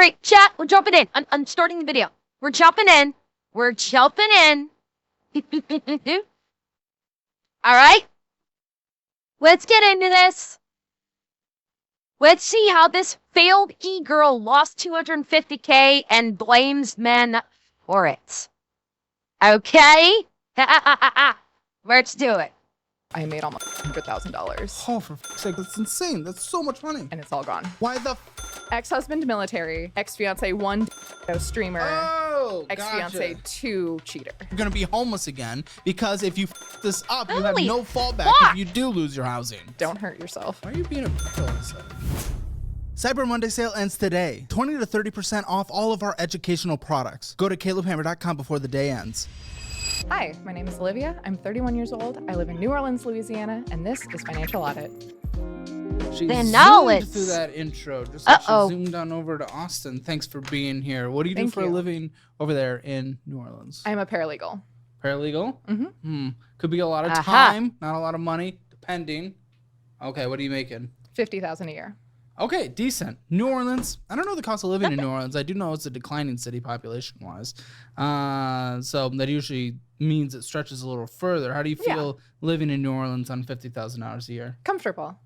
right, chat, we're jumping in. I'm starting the video. We're jumping in. We're jumping in. All right. Let's get into this. Let's see how this failed e-girl lost 250K and blames men for it. Okay? Let's do it. I made almost $100,000. Oh, for fuck's sake, that's insane. That's so much money. And it's all gone. Why the Ex-husband military, ex-fiance 1 streamer, Oh, ex-fiance gotcha. 2 cheater. You're gonna be homeless again because if you this up, you have Holy no fallback fuck. if you do lose your housing. Don't hurt yourself. Why are you being a bitch all of a sudden? Cyber Monday sale ends today. 20 to 30% off all of our educational products. Go to calebhammer.com before the day ends. Hi, my name is Olivia. I'm 31 years old. I live in New Orleans, Louisiana, and this is Financial Audit. She The zoomed knowledge. through that intro, just like Uh-oh. she zoomed on over to Austin. Thanks for being here. What do you do Thank for a you. living over there in New Orleans? I'm a paralegal. Paralegal? Mm-hmm. Could be a lot of Aha. time, not a lot of money, depending. Okay, what are you making? $50,000 a year. Okay, decent. New Orleans. I don't know the cost of living in New Orleans. I do know it's a declining city population-wise. So that usually means it stretches a little further. How do you feel living in New Orleans on $50,000 a year? Comfortable.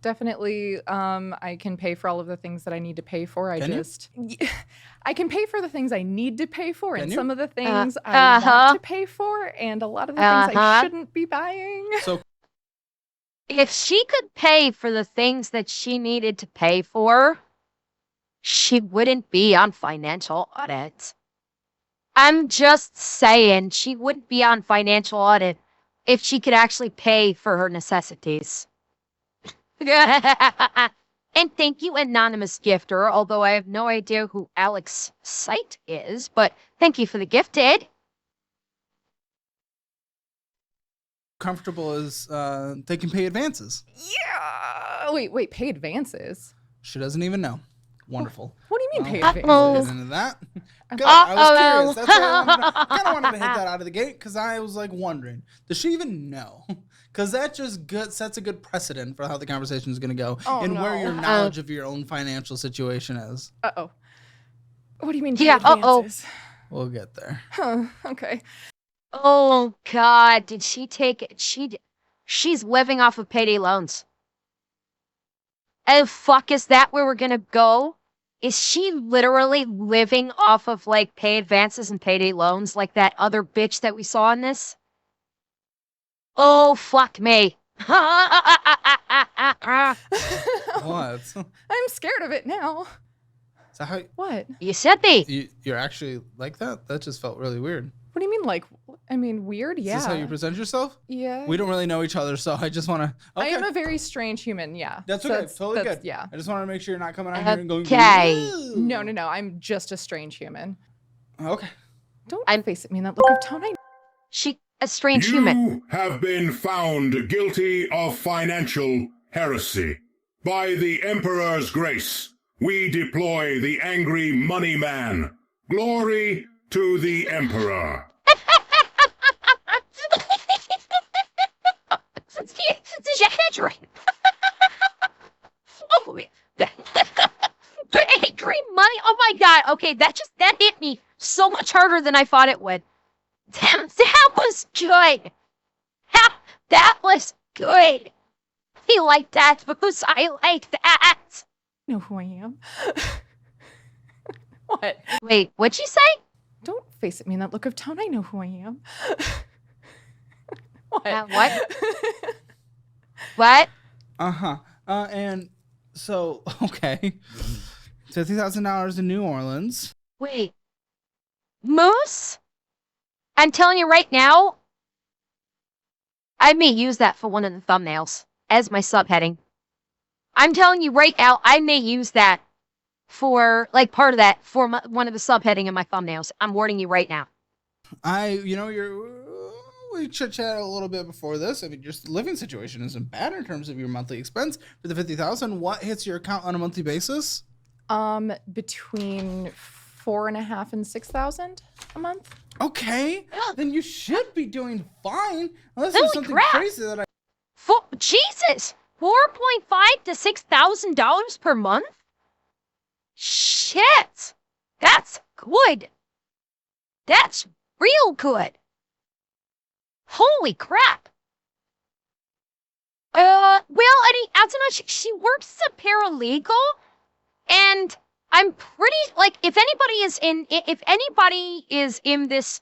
Definitely, I can pay for all of the things that I need to pay for. I can pay for the things I need to pay for, and Can you? some of the things I Uh-huh. want to pay for, and a lot of the things I Uh-huh. shouldn't be buying. So If she could pay for the things that she needed to pay for, she wouldn't be on Financial Audit. I'm just saying, she wouldn't be on Financial Audit if she could actually pay for her necessities. And thank you, anonymous gifter, although I have no idea who Alex Sight is, but thank you for the gifted. comfortable as they can pay advances. Yeah. Wait, pay advances? She doesn't even know. Wonderful. What do you mean pay Well, advances? Get into that. Good. I was curious. That's why I kind of wanted to hit Uh-oh. that out of the gate because I was like wondering, does she even know? Because that just sets a good precedent for how the conversation is going to go and where your knowledge of your own financial situation is. Uh-oh. What do you mean pay Yeah, uh-oh. advances? We'll get there. Huh, okay. Oh God, did she take it? She's living off of payday loans. Oh fuck, is that where we're gonna go? Is she literally living off of like pay advances and payday loans like that other bitch that we saw in this? Oh fuck me. What? I'm scared of it now. So how What? You said the. you're actually like that? That just felt really weird. What do you mean, like, I mean, weird? Is Yeah. this how you present yourself? Yeah. We don't really know each other, so I just want to. Okay. I am a very strange human, yeah. That's So okay. Totally good. Yeah. I just want to make sure you're not coming out here and going. Okay. "Ooh." No. I'm just a strange human. Okay. Don't face at me in that look of tone. She a strange human. You have been found guilty of financial heresy. By the Emperor's grace, we deploy the angry money man. Glory to the Emperor. Angry money. Oh my God. Okay, that hit me so much harder than I thought it would. Damn, that was good. That was good. I like that because I like that. You know who I am. What? Wait, what'd you say? Don't face at me in that look of tone. I know who I am. What? What? What? Uh-huh. And so, okay. $50,000 in New Orleans. Wait. Moose? I'm telling you right now, I may use that for one of the thumbnails as my subheading. I'm telling you right now, I may use that for, like, part of that for one of the subheading in my thumbnails. I'm warning you right now. We chit-chatted a little bit before this. I mean, your living situation isn't bad in terms of your monthly expense. For the $50,000, what hits your account on a monthly basis? Between $4,500 and $6,000 a month. Okay, then you should be doing fine. Unless Holy there's something crap. crazy that I... Jesus! $4,500 to $6,000 per month? Shit! shit. That's good. That's real good. Holy crap. Well, I mean, Antonushka, she works as a paralegal, and I'm pretty like if anybody is in this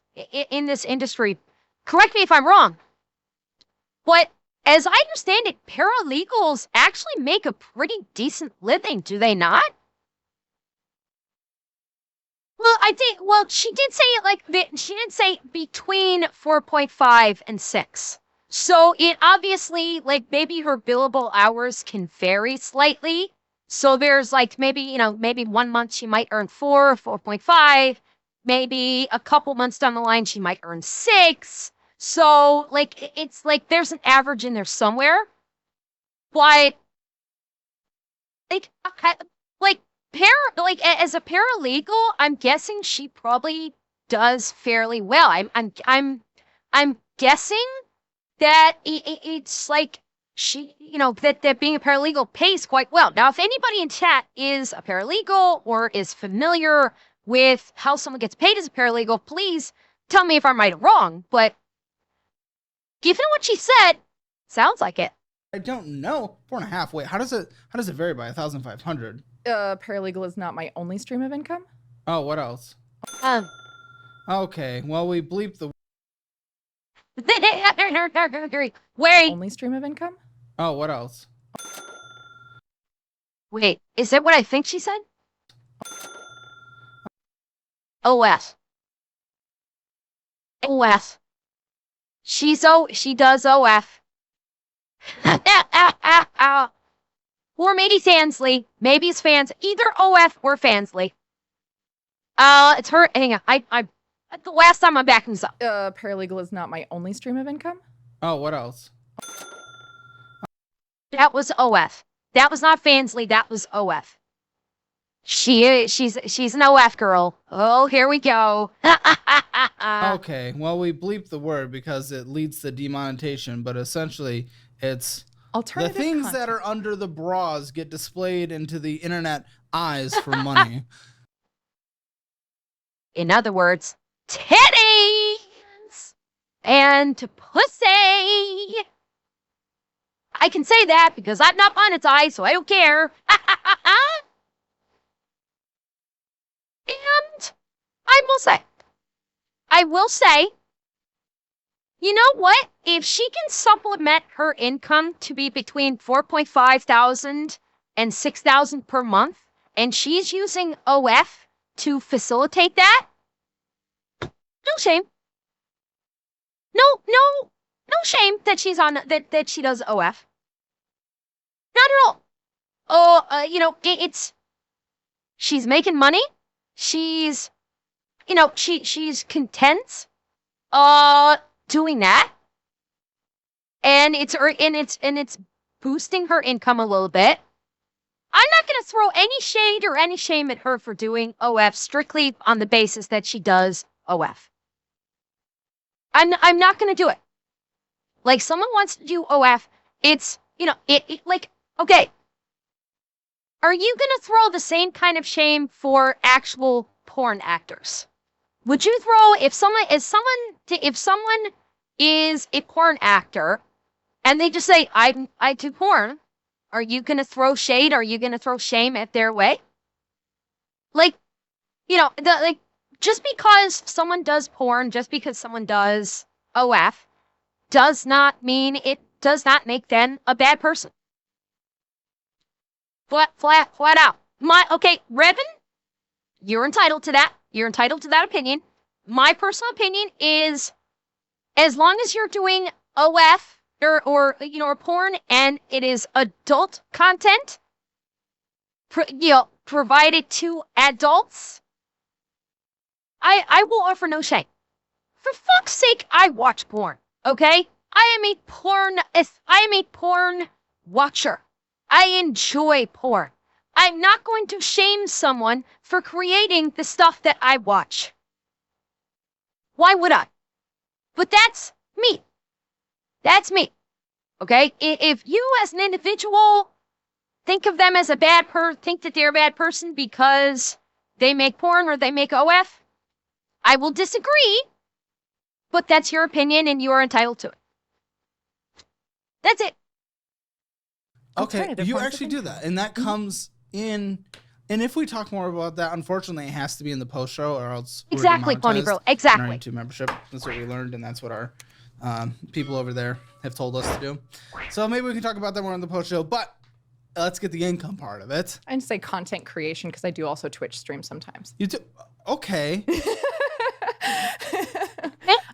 industry, correct me if I'm wrong. But as I understand it, paralegals actually make a pretty decent living, do they not? Well, she did say she did say between 4.5 and 6. So it obviously, maybe her billable hours can vary slightly. So there's maybe 1 month she might earn 4.5. Maybe a couple months down the line she might earn 6. So it's there's an average in there somewhere. But as a paralegal, I'm guessing she probably does fairly well. I'm guessing that it's she, that being a paralegal pays quite well. Now, if anybody in chat is a paralegal or is familiar with how someone gets paid as a paralegal, please tell me if I'm right or wrong. But given what she said, sounds like it. I don't know. 4.5. Wait, how does it vary by 1,500? Paralegal is not my only stream of income. Oh, what else? Okay, well, we bleeped the. Wait. Only stream of income? Oh, what else? Wait, is that what I think she said? OS. OS. She does OF. Or maybe Fansley. Maybe it's Fans. Either OF or Fansley. It's her. Hang on. I the last time I'm backing this up. Paralegal is not my only stream of income. Oh, what else? That was OF. That was not Fansley. That was OF. She's an OF girl. Oh, here we go. Okay, well, we bleeped the word because it leads to demonetization, but essentially it's alternative the things content that are under the bras get displayed into the internet eyes for money. In other words, titties and pussy. I can say that because I'm not monetized, so I don't care. And I will say, you know what? If she can supplement her income to be between 4.5 thousand and 6,000 per month, and she's using OF to facilitate that, no shame. No shame that she's on that she does OF. Not at all. Oh, it's she's making money. She's she's content doing that. And it's boosting her income a little bit. I'm not going to throw any shade or any shame at her for doing OF strictly on the basis that she does OF. I'm not going to do it. Like, someone wants to do OF, it's, okay. Are you going to throw the same kind of shame for actual porn actors? Would you throw, if someone is a porn actor and they just say, I do porn, are you going to throw shade? Are you going to throw shame at their way? Just because someone does porn, just because someone does OF, does not mean it does not make them a bad person. Flat out. Okay, Revan, you're entitled to that. You're entitled to that opinion. My personal opinion is, as long as you're doing OF or porn and it is adult content, provided to adults, I will offer no shame. For fuck's sake, I watch porn. Okay, I am a porn watcher. I enjoy porn. I'm not going to shame someone for creating the stuff that I watch. Why would I? But that's me. That's me. Okay? If you as an individual think of them as think that they're a bad person because they make porn or they make OF. I will disagree, but that's your opinion and you are entitled to it. That's it. Okay, Alternative you forms of actually do that, and that comes in. And if we talk more about that, unfortunately, it has to be in the post show, or else we're Exactly, Pony demonetized Girl. in our Exactly. YouTube membership. That's what we learned, and that's what our people over there have told us to do. So maybe we can talk about that more on the post show. But let's get the income part of it. I'd say content creation because I do also Twitch stream sometimes. You do okay.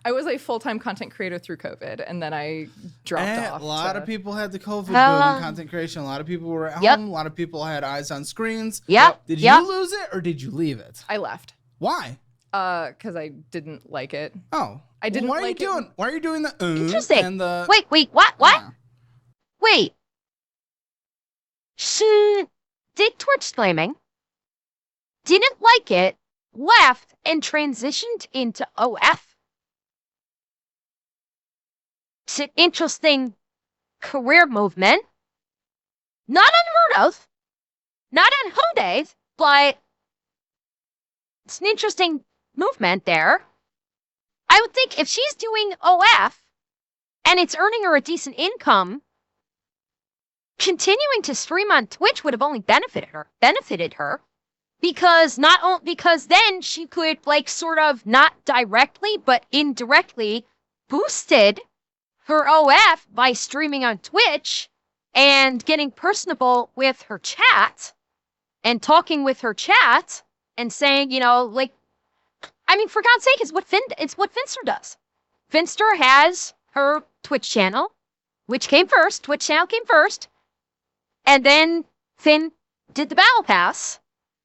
I was a full-time content creator through COVID, and then I dropped off. A lot of people had the COVID boom in content creation. A lot of people were at Yep. home. A lot of people had eyes on screens. Yep. Did Yep. you lose it or did you leave it? I left Why? because I didn't like it. Oh, I didn't Why are like you it. doing? Why are you doing the? Interesting. And the Wait, what? What? Yeah. Wait. She did Twitch streaming, didn't like it, left, and transitioned into OF. It's an interesting career movement. Not unheard of. Not unheard of, but it's an interesting movement there. I would think if she's doing OF and it's earning her a decent income, continuing to stream on Twitch would have only benefited her because because then she could like sort of not directly but indirectly boosted her OF by streaming on Twitch and getting personable with her chat and talking with her chat and saying, like, I mean, for God's sake, it's what Finster does. Finster has her Twitch channel, which came first. Twitch channel came first. And then Finn did the Battle Pass,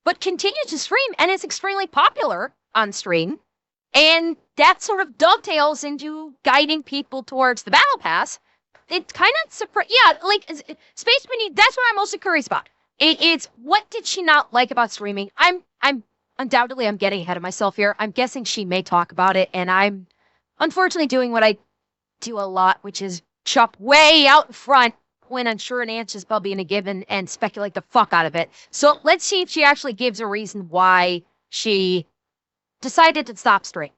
but continued to stream and is extremely popular on stream. And that sort of dovetails into guiding people towards the Battle Pass. It kind of Space Mini, that's what I'm mostly curious about. It's what did she not like about streaming? I'm undoubtedly I'm getting ahead of myself here. I'm guessing she may talk about it, and I'm unfortunately doing what I do a lot, which is chop way out front when unsure an answer is probably in a given and speculate the fuck out of it. So let's see if she actually gives a reason why she decided to stop stream.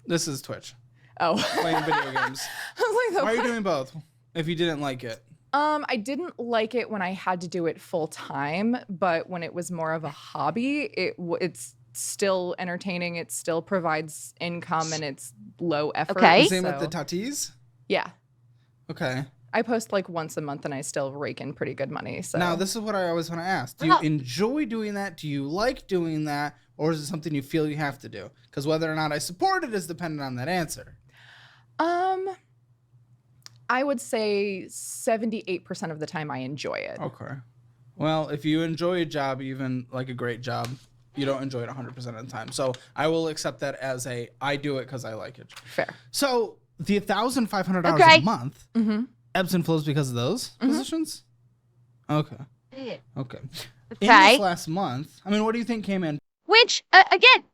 This is Twitch. Oh. Playing video games. I was like, Why are you doing both? If you didn't like it. I didn't like it when I had to do it full time, but when it was more of a hobby, it's still entertaining. It still provides income, and it's low effort. Okay. Same with so- the Tatis? Yeah. Okay. I post like once a month, and I still rake in pretty good money. So Now, this is what I always want to ask. Do you enjoy doing that? Do you like doing that? Or is it something you feel you have to do? Because whether or not I support it is dependent on that answer. I would say 78% of the time I enjoy it. Okay. Well, if you enjoy a job, even like a great job, you don't enjoy it 100% of the time. So I will accept that as I do it because I like it. Fair. So the $1,500 Okay. a month ebbs and flows because of those positions? Okay. Okay. In Okay. this last month, I mean, what do you think came in? Which, again,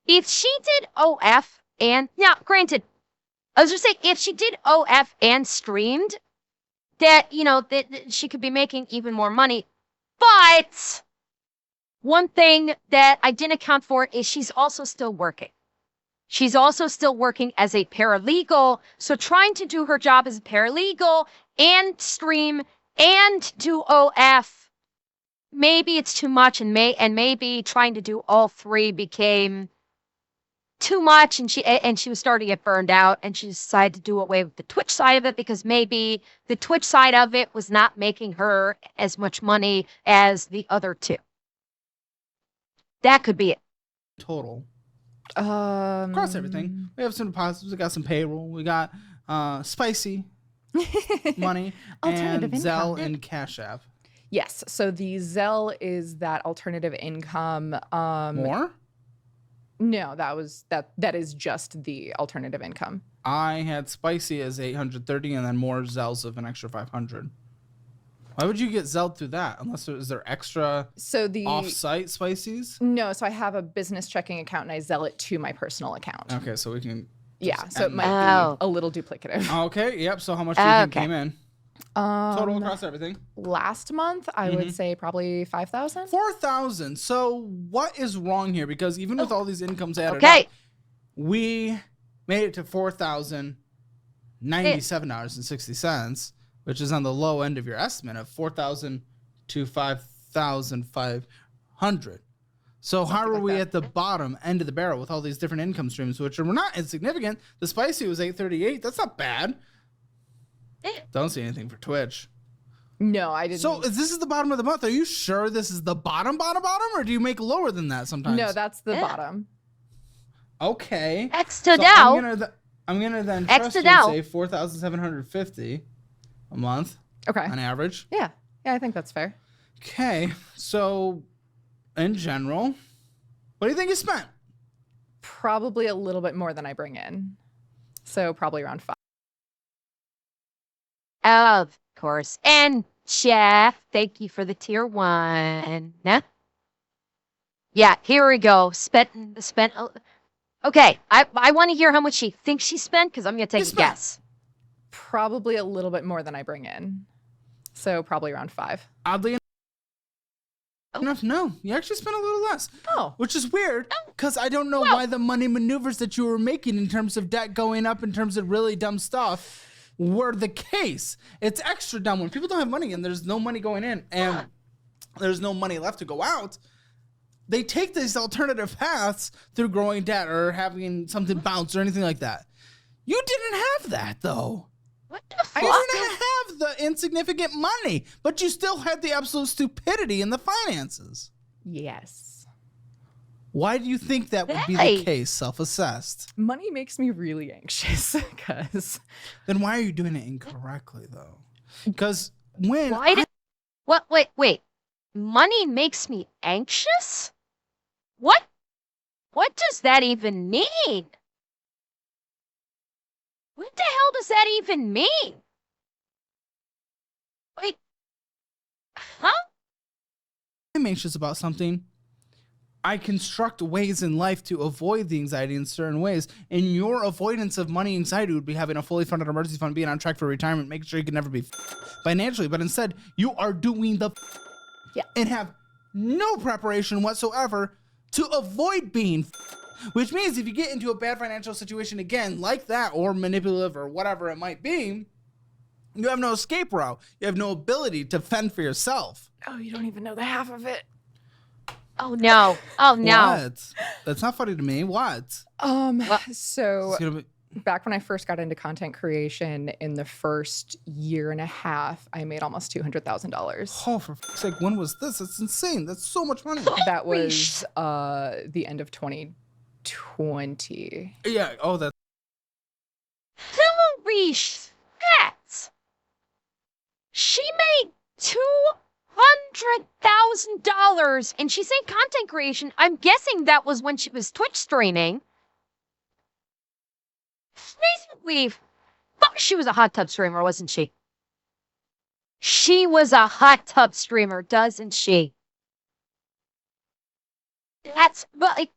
if she did OF and, now, granted, I was just saying, if she did OF and streamed, that, that she could be making even more money. But one thing that I didn't account for is she's also still working. She's also still working as a paralegal. So trying to do her job as a paralegal and stream and do OF, maybe it's too much, and maybe trying to do all three became too much, and she was starting to get burned out, and she decided to do away with the Twitch side of it because maybe the Twitch side of it was not making her as much money as the other two. That could be it. Total. Um, Across everything. We have some deposits. We got some payroll. We got spicy money and Alternative Zelle income. and Cash App. Yes. So the Zelle is that alternative income. More? No, that is just the alternative income. I had spicy as 830 and then more Zells of an extra 500. Why would you get Zelled through that? Unless is there extra So the off-site spices? No, so I have a business checking account and I Zelle it to my personal account. Okay, so we can. Yeah, just so it add might that. Oh. be a little duplicative. Okay, yep. So how much do you think Okay. came in? Total across everything. Last month, I would say probably 5,000. 4,000. So what is wrong here? Because even with all these incomes added Okay. up, we made it to $4,097.60, which is on the low end of your estimate of 4,000 to 5,500. So how are we at the bottom end of the barrel with all these different income streams, which are not insignificant? The spicy was 838. That's not bad. Don't see anything for Twitch. No, I didn't. So this is the bottom of the month. Are you sure this is the bottom, or do you make lower than that sometimes? No, that's the bottom. Okay. X to So Dow. I'm gonna then X trust to you and Dow. say 4,750 a month Okay. on average. Yeah. Yeah, I think that's fair. Okay. So in general, what do you think you spent? Probably a little bit more than I bring in. So probably around 5. Of course. And Jeff, thank you for the tier 1. Yeah, here we go. Okay, I want to hear how much she thinks she spent because I'm going to take a spent- guess. Probably a little bit more than I bring in. So probably around 5. Oddly enough, no. You actually spent a little less. Oh. Which is weird, because I don't know why the money maneuvers that you were making in terms of debt going up, in terms of really dumb stuff, were the case. It's extra dumb when people don't have money and there's no money going in and there's no money left to go out. They take these alternative paths through growing debt or having something bounce or anything like that. You didn't have that, though. What the fuck? You didn't have the insignificant money, but you still had the absolute stupidity in the finances. Yes. Why do you think that would be the Hey. case, self-assessed? Money makes me really anxious because Then why are you doing it incorrectly, though? Because when Why did... What? Wait. Money makes me anxious? What? What does that even mean? What the hell does that even mean? Wait. Huh? I'm anxious about something, I construct ways in life to avoid the anxiety in certain ways. And your avoidance of money anxiety would be having a fully funded emergency fund, being on track for retirement, making sure you can never be financially. But instead, you are doing the and have no preparation whatsoever to avoid being which means if you get into a bad financial situation again like that, or manipulative or whatever it might be, you have no escape route. You have no ability to fend for yourself. oh, you don't even know the half of it. Oh no. Oh no. What? That's not funny to me. What? So It's gonna be- back when I first got into content creation, in the first year and a half, I made almost $200,000. Oh, for fuck's sake, when was this? It's insane. That's so much money. That was the end of 2020. Yeah. Oh, that's Holy shit! She made $200,000, and she's saying content creation. I'm guessing that was when she was Twitch streaming. Basically, fuck, she was a hot tub streamer, wasn't she? She was a hot tub streamer, doesn't she? That's but like,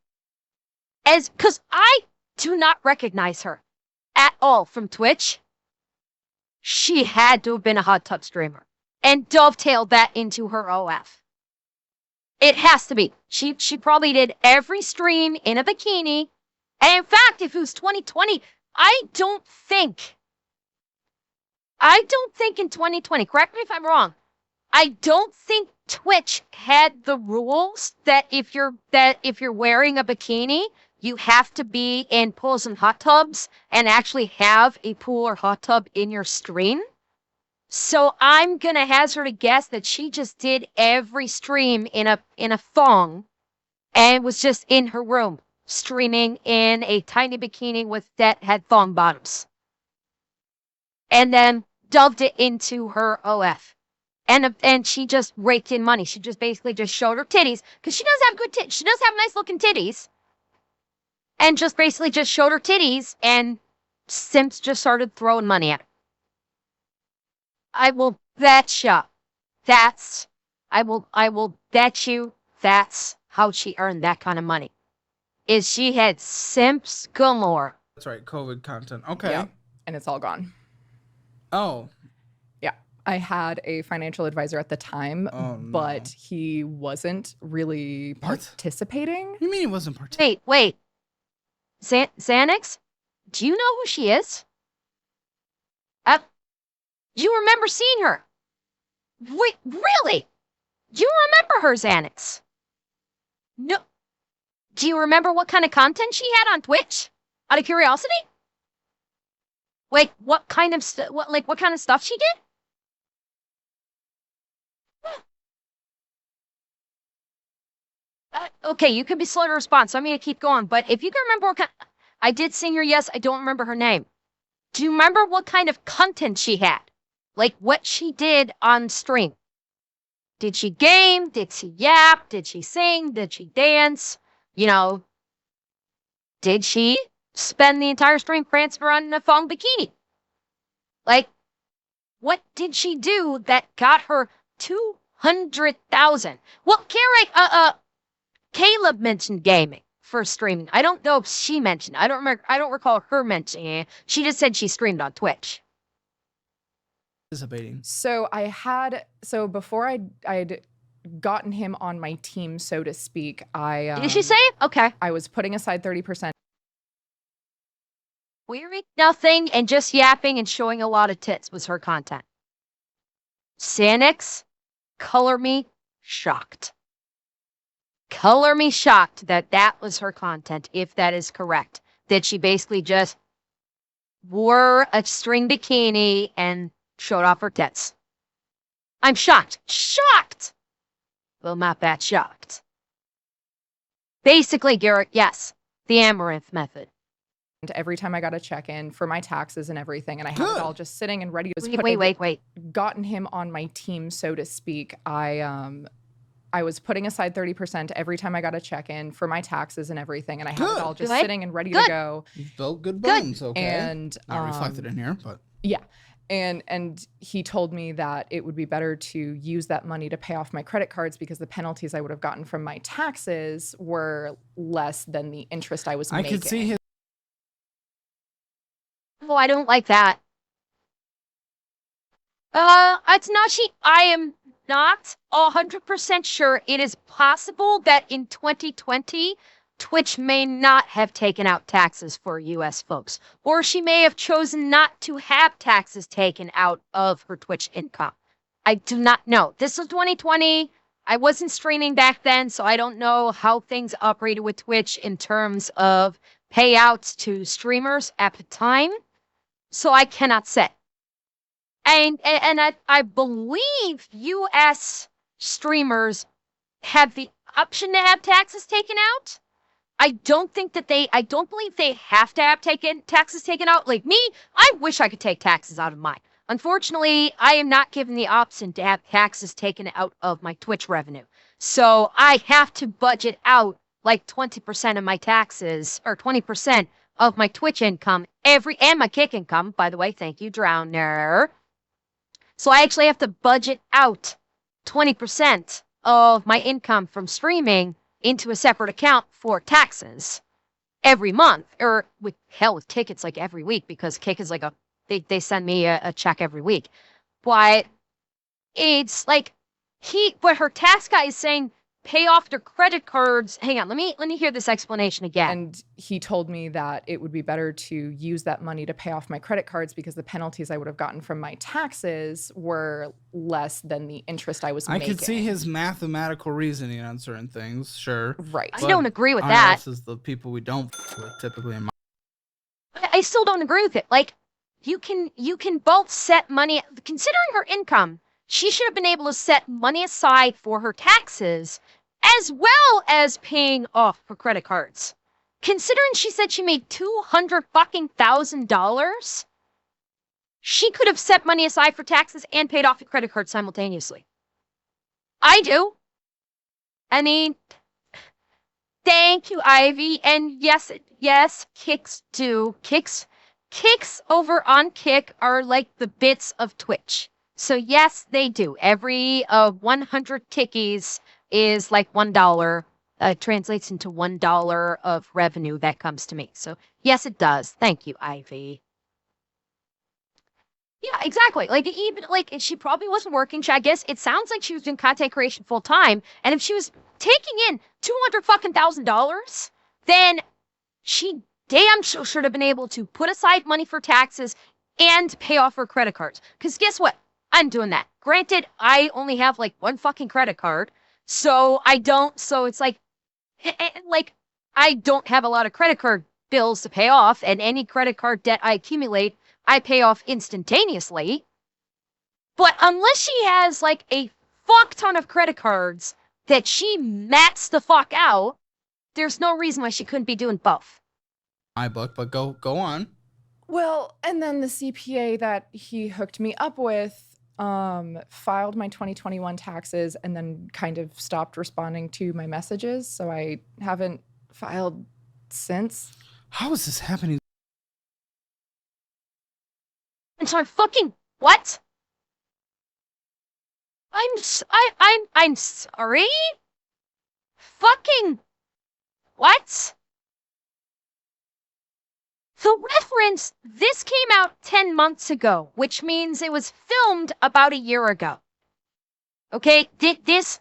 because I do not recognize her at all from Twitch. She had to have been a hot tub streamer and dovetailed that into her OF. It has to be. She probably did every stream in a bikini. And in fact, if it was 2020, I don't think in 2020, correct me if I'm wrong, I don't think Twitch had the rules that if you're wearing a bikini, you have to be in pools and hot tubs and actually have a pool or hot tub in your stream. So I'm gonna hazard a guess that she just did every stream in a thong and was just in her room streaming in a tiny bikini that had thong bottoms. And then dubbed it into her OF. And she just raked in money. She just basically just showed her titties because she does have good titties. She does have nice looking titties. And just basically just showed her titties, and simps just started throwing money at her. I will bet you. I will bet you that's how she earned that kind of money. Is she had simps galore. right. COVID content. Okay. Yeah, and it's all gone. Oh. Yeah. I had a financial advisor at the time, Oh, no. but he wasn't really What? participating. You mean he wasn't participating? Wait. Xanax? Do you know who she is? You remember seeing her? Wait, really? You remember her, Xanax? No. Do you remember what kind of content she had on Twitch? Out of curiosity? Like, what kind of what kind of stuff she did? Okay, you can be slow to respond, so I'm gonna keep going. But if you can remember what kind, I did sing her. Yes, I don't remember her name. Do you remember what kind of content she had? Like what she did on stream? Did she game? Did she yap? Did she sing? Did she dance? You know, did she spend the entire stream prancing around in a thong bikini? Like, what did she do that got her 200,000? Well, Caleb mentioned gaming for streaming. I don't know if she mentioned. I don't recall her mentioning it. She just said she streamed on Twitch. Participating. So before I'd gotten him on my team, so to speak, Did she say it? Okay. I was putting aside 30%. Wearing nothing and just yapping and showing a lot of tits was her content. Xanax, color me shocked. Color me shocked that that was her content, if that is correct. That she basically just wore a string bikini and showed off her tits. I'm shocked. Shocked! Well, not that shocked. Basically, Garrett, yes, the Amaranth method. And every time I got a check-in for my taxes and everything, and I had it all just sitting and ready. Wait. Gotten him on my team, so to speak. I was putting aside 30% every time I got a check-in for my taxes and everything, and I had it all just sitting and ready to go. You've built good bones, okay. And not reflected in here, but yeah. And he told me that it would be better to use that money to pay off my credit cards because the penalties I would have gotten from my taxes were less than the interest I was making. I could see his. Well, I don't like that. It's not I am not 100% sure it is possible that in 2020, Twitch may not have taken out taxes for US folks, or she may have chosen not to have taxes taken out of her Twitch income. I do not know. This was 2020. I wasn't streaming back then, so I don't know how things operated with Twitch in terms of payouts to streamers at the time. So I cannot say. And I believe US streamers have the option to have taxes taken out. I don't believe they have to have taxes taken out. Like me, I wish I could take taxes out of mine. Unfortunately, I am not given the option to have taxes taken out of my Twitch revenue. So I have to budget out like 20% of my taxes, or 20% of my Twitch income and my Kick income, by the way. Thank you, Drowner. So I actually have to budget out 20% of my income from streaming into a separate account for taxes every month, or with Kick, it's like every week, because Kick is like they send me a check every week. But it's like but her tax guy is saying pay off their credit cards. Hang on, let me hear this explanation again. And he told me that it would be better to use that money to pay off my credit cards because the penalties I would have gotten from my taxes were less than the interest I was making. I could see his mathematical reasoning on certain things, sure. Right. I don't agree with that. IRS is the people we don't with typically in my. I still don't agree with it. Like, you can both set money, considering her income, she should have been able to set money aside for her taxes as well as paying off her credit cards. Considering she said she made $200,000, she could have set money aside for taxes and paid off your credit card simultaneously. I do. I mean, thank you, Ivy. And yes, kicks do. Kicks over on Kick are like the bits of Twitch. So yes, they do. Every 100 kickies is like $1. Translates into $1 of revenue that comes to me. So yes, it does. Thank you, Ivy. Yeah, exactly. Like even like she probably wasn't working. I guess it sounds like she was doing content creation full time. And if she was taking in $200,000, then she damn sure should have been able to put aside money for taxes and pay off her credit cards. Because guess what? I'm doing that. Granted, I only have like one fucking credit card, so I don't. So it's like I don't have a lot of credit card bills to pay off, and any credit card debt I accumulate, I pay off instantaneously. But unless she has like a fuck ton of credit cards that she mats the fuck out, there's no reason why she couldn't be doing both. My book, but go on. Well, and then the CPA that he hooked me up with filed my 2021 taxes and then kind of stopped responding to my messages. So I haven't filed since. How is this happening? And so I'm fucking what? I'm sorry? Fucking what? For reference, this came out 10 months ago, which means it was filmed about a year ago. Okay, this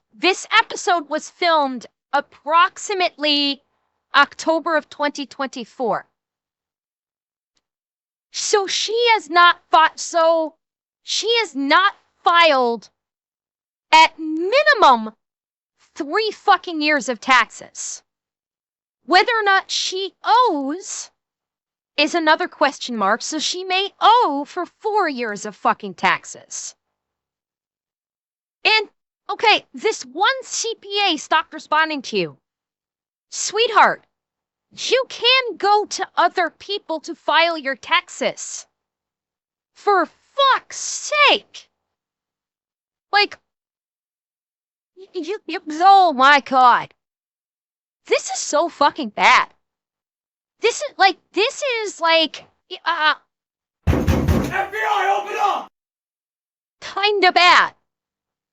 episode was filmed approximately October of 2024. So she has not filed at minimum 3 fucking years of taxes. Whether or not she owes is another question mark, so she may owe for 4 years of fucking taxes. And, okay, this one CPA stopped responding to you. Sweetheart, you can go to other people to file your taxes. For fuck's sake! Like, oh my god. This is so fucking bad. This is like, FBI, open up! Kinda bad.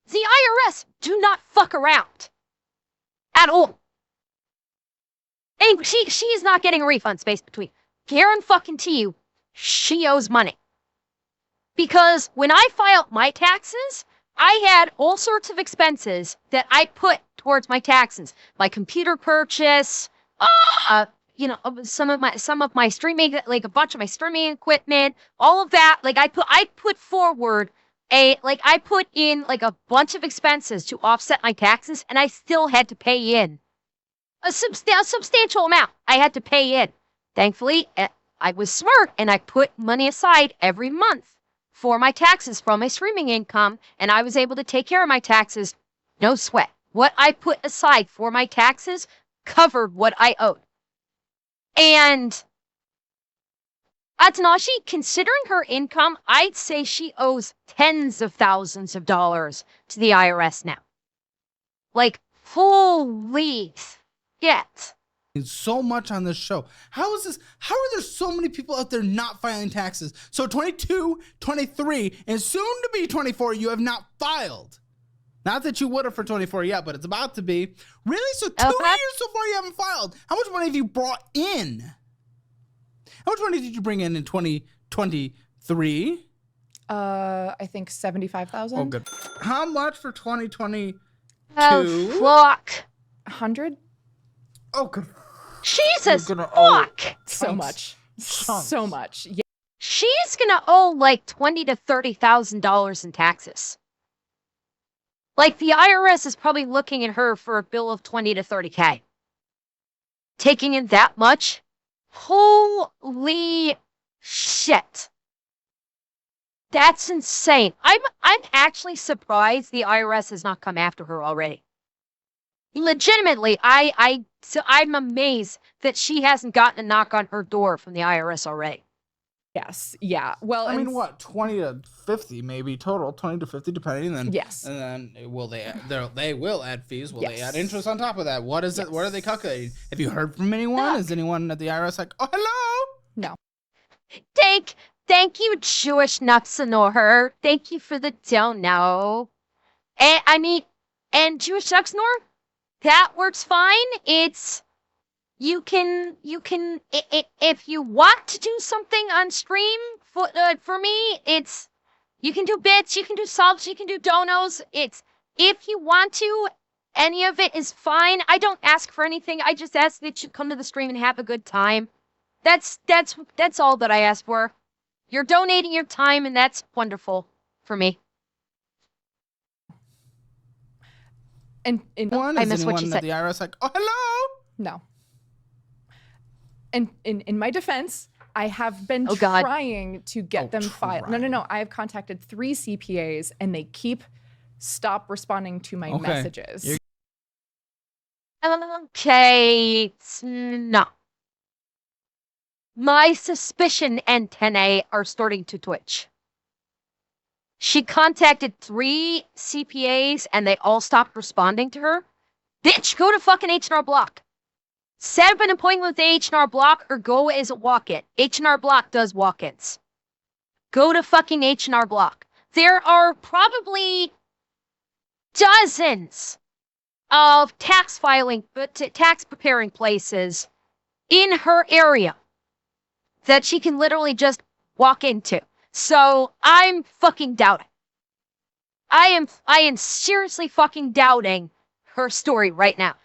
The IRS do not fuck around. At all. And she's not getting a refund space between. Guarantee you, she owes money. Because when I filed my taxes, I had all sorts of expenses that I put towards my taxes. My computer purchase, some of my streaming, like a bunch of my streaming equipment, all of that. Like I put forward I put in like a bunch of expenses to offset my taxes, and I still had to pay in a substantial amount. I had to pay in. Thankfully, I was smart and I put money aside every month for my taxes from my streaming income, and I was able to take care of my taxes, no sweat. What I put aside for my taxes covered what I owed. And Atanashi, considering her income, I'd say she owes tens of thousands of dollars to the IRS now. Like, holy shit. So much on this show. How are there so many people out there not filing taxes? So 22, 23, and soon to be 24, you have not filed. Not that you would have for 24 yet, but it's about to be. Really? So 2 years so far you haven't filed. How much money have you brought in? How much money did you bring in 2023? I think 75,000. Oh, good. How much for 2022? Oh, fuck. 100? Oh, good. Jesus, fuck. So much. So much. Yeah. She's gonna owe like $20,000 to $30,000 in taxes. Like, the IRS is probably looking at her for a bill of $20,000 to $30,000. Taking in that much? Holy shit. That's insane. I'm actually surprised the IRS has not come after her already. Legitimately, I'm amazed that she hasn't gotten a knock on her door from the IRS already. Yes. Yeah. Well, I mean, what, 20 to 50 maybe total, 20 to 50 depending. And then yes. And then they will add fees. Will they Yes. add interest on top of that? What is it? What are they Yes. calculating? Have you heard from anyone? No. Is anyone at the IRS like, oh, hello? No. Thank you, Jewish Nuxanor. Thank you for the dono. And Jewish Nuxanor, that works fine. It's you can if you want to do something on stream for me, it's You can do bits, you can do subs, you can do donos. It's if you want to, any of it is fine. I don't ask for anything. I just ask that you come to the stream and have a good time. That's all that I ask for. You're donating your time, and that's wonderful for me. And I missed what she at said. the IRS like, oh, hello. no. And in my defense, I have been Oh, God. trying to get them filed. No. trying. I have contacted 3 CPAs, and they stop responding to my Okay. messages. Okay, no. My suspicion antennae are starting to twitch. She contacted 3 CPAs and they all stopped responding to her. Bitch, go to fucking H&R Block. Set up an appointment with the H&R Block or go as a walk-in. H&R Block does walk-ins. Go to fucking H&R Block. There are probably dozens of tax preparing places in her area that she can literally just walk into. So I'm fucking doubting. I am seriously fucking doubting her story right now.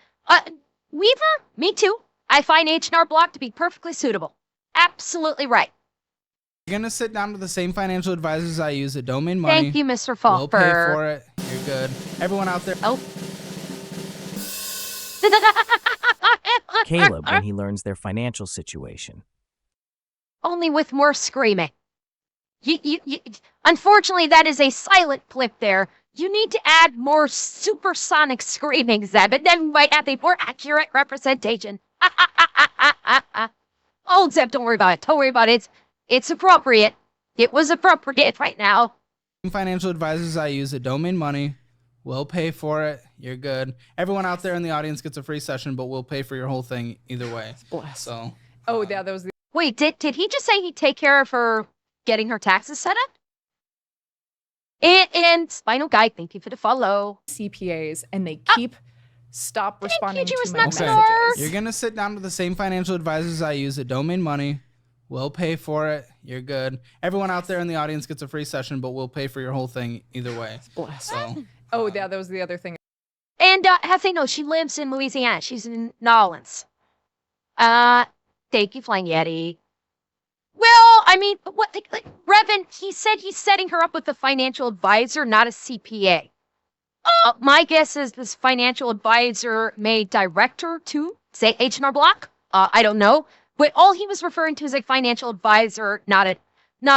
Weaver, me too. I find H&R Block to be perfectly suitable. Absolutely right. You're gonna sit down with the same financial advisors I use at Domain Money. Thank you, Mr. We'll pay Fulfer. for it. You're good. Everyone out there. Oh. Caleb when he learns their financial situation. Only with more screaming. Unfortunately, that is a silent clip there. You need to add more supersonic screaming, Zeb, and then we might have a more accurate representation. Oh, Zeb, don't worry about it. Don't worry about it. It's appropriate. It was appropriate right now. Financial advisors I use at Domain Money. We'll pay for it. You're good. Everyone out there in the audience gets a free session, but we'll pay for your whole thing either way. Bless. So. Oh, yeah, that was the Wait, did he just say he'd take care of her getting her taxes set up? And Spinal Guy, thank you for the follow. CPAs, and they stop responding you, to my Jewish Okay. messages. You're gonna sit down with the same financial advisors I use at Domain Money. We'll pay for it. You're good. Everyone out there in the audience gets a free session, but we'll pay for your whole thing either way. Bless. So. Oh, yeah, that was the other thing. And Hefe knows she lives in Louisiana. She's in New Orleans. Thank you, Flying Yeti. Well, I mean, what? Revan, he said he's setting her up with a financial advisor, not a CPA. My guess is this financial advisor may direct her to, say, H&R Block. I don't know. But all he was referring to is a financial advisor, not a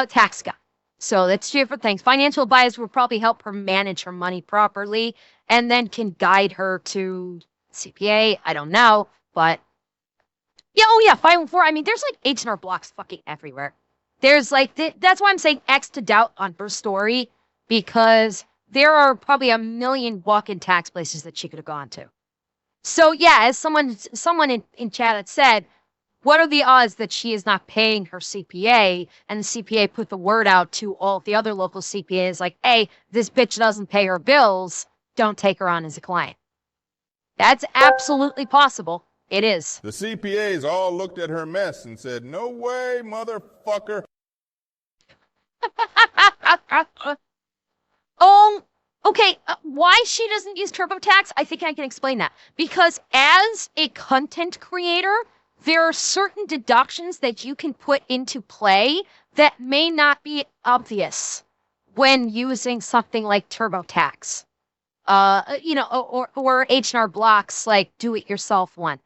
tax guy. So that's two different things. Financial advisor will probably help her manage her money properly and then can guide her to CPA. I don't know, but yeah, oh yeah, 514. I mean, there's like H&R Blocks fucking everywhere. There's like, that's why I'm saying X to doubt on her story, because there are probably a million walk-in tax places that she could have gone to. So yeah, as someone in chat had said, what are the odds that she is not paying her CPA and the CPA put the word out to all the other local CPAs like, hey, this bitch doesn't pay her bills, don't take her on as a client. That's absolutely possible. It is. The CPAs all looked at her mess and said, "No way, motherfucker." Okay, why she doesn't use TurboTax, I think I can explain that. Because as a content creator, there are certain deductions that you can put into play that may not be obvious when using something like TurboTax. Or H&R Block's like do-it-yourself one.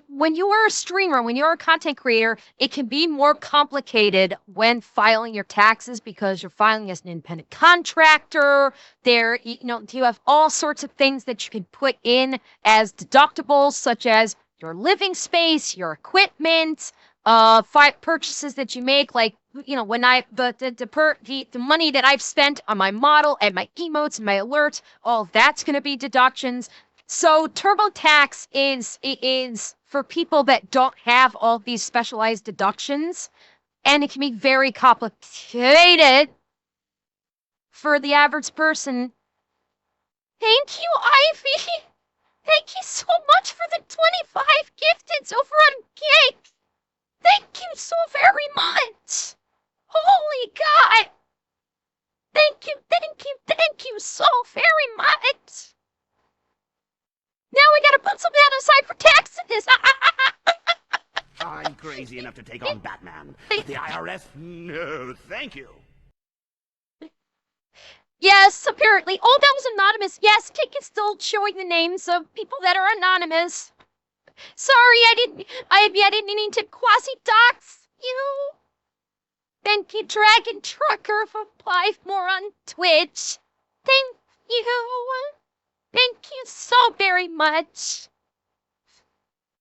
When you are a streamer, when you're a content creator, it can be more complicated when filing your taxes because you're filing as an independent contractor. You have all sorts of things that you can put in as deductibles, such as your living space, your equipment, purchases that you make, like when the money that I've spent on my model and my emotes and my alerts, all that's going to be deductions. So TurboTax is for people that don't have all these specialized deductions, and it can be very complicated for the average person. Thank you, Ivy. Thank you so much for the 25 gifteds over on Cake. Thank you so very much. Holy God. crazy enough to take on Batman. But the IRS, no, thank you. Yes, apparently. Oh, that was anonymous. Yes, Kik is still showing the names of people that are anonymous. Sorry, I didn't mean to quasi-dox you. Thank you, Dragon Trucker, for 5 more on Twitch. Thank you. Thank you so very much.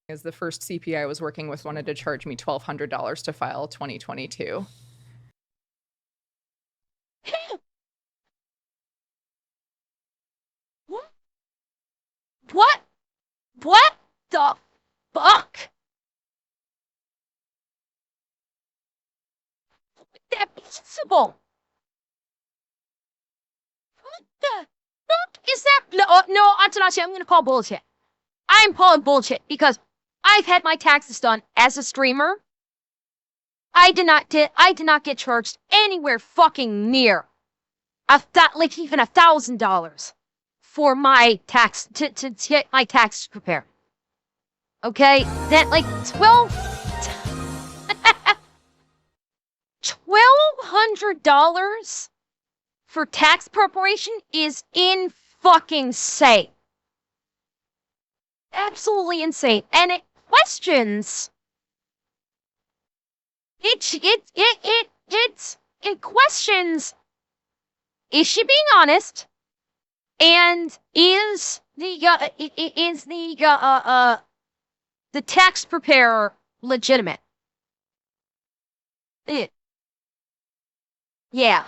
As the first CPA I was working with wanted to charge me $1,200 to file 2022. What? What the fuck? That possible? What the fuck is that? No, Antonashi, I'm gonna call bullshit. I'm calling bullshit because I've had my taxes done as a streamer. I did not get charged anywhere fucking near like even $1,000 for my tax to get my taxes prepared. Okay, that like $1,200 for tax preparation is in fucking insane. Absolutely insane. And it questions. It questions. Is she being honest? And is the tax preparer legitimate? Yeah.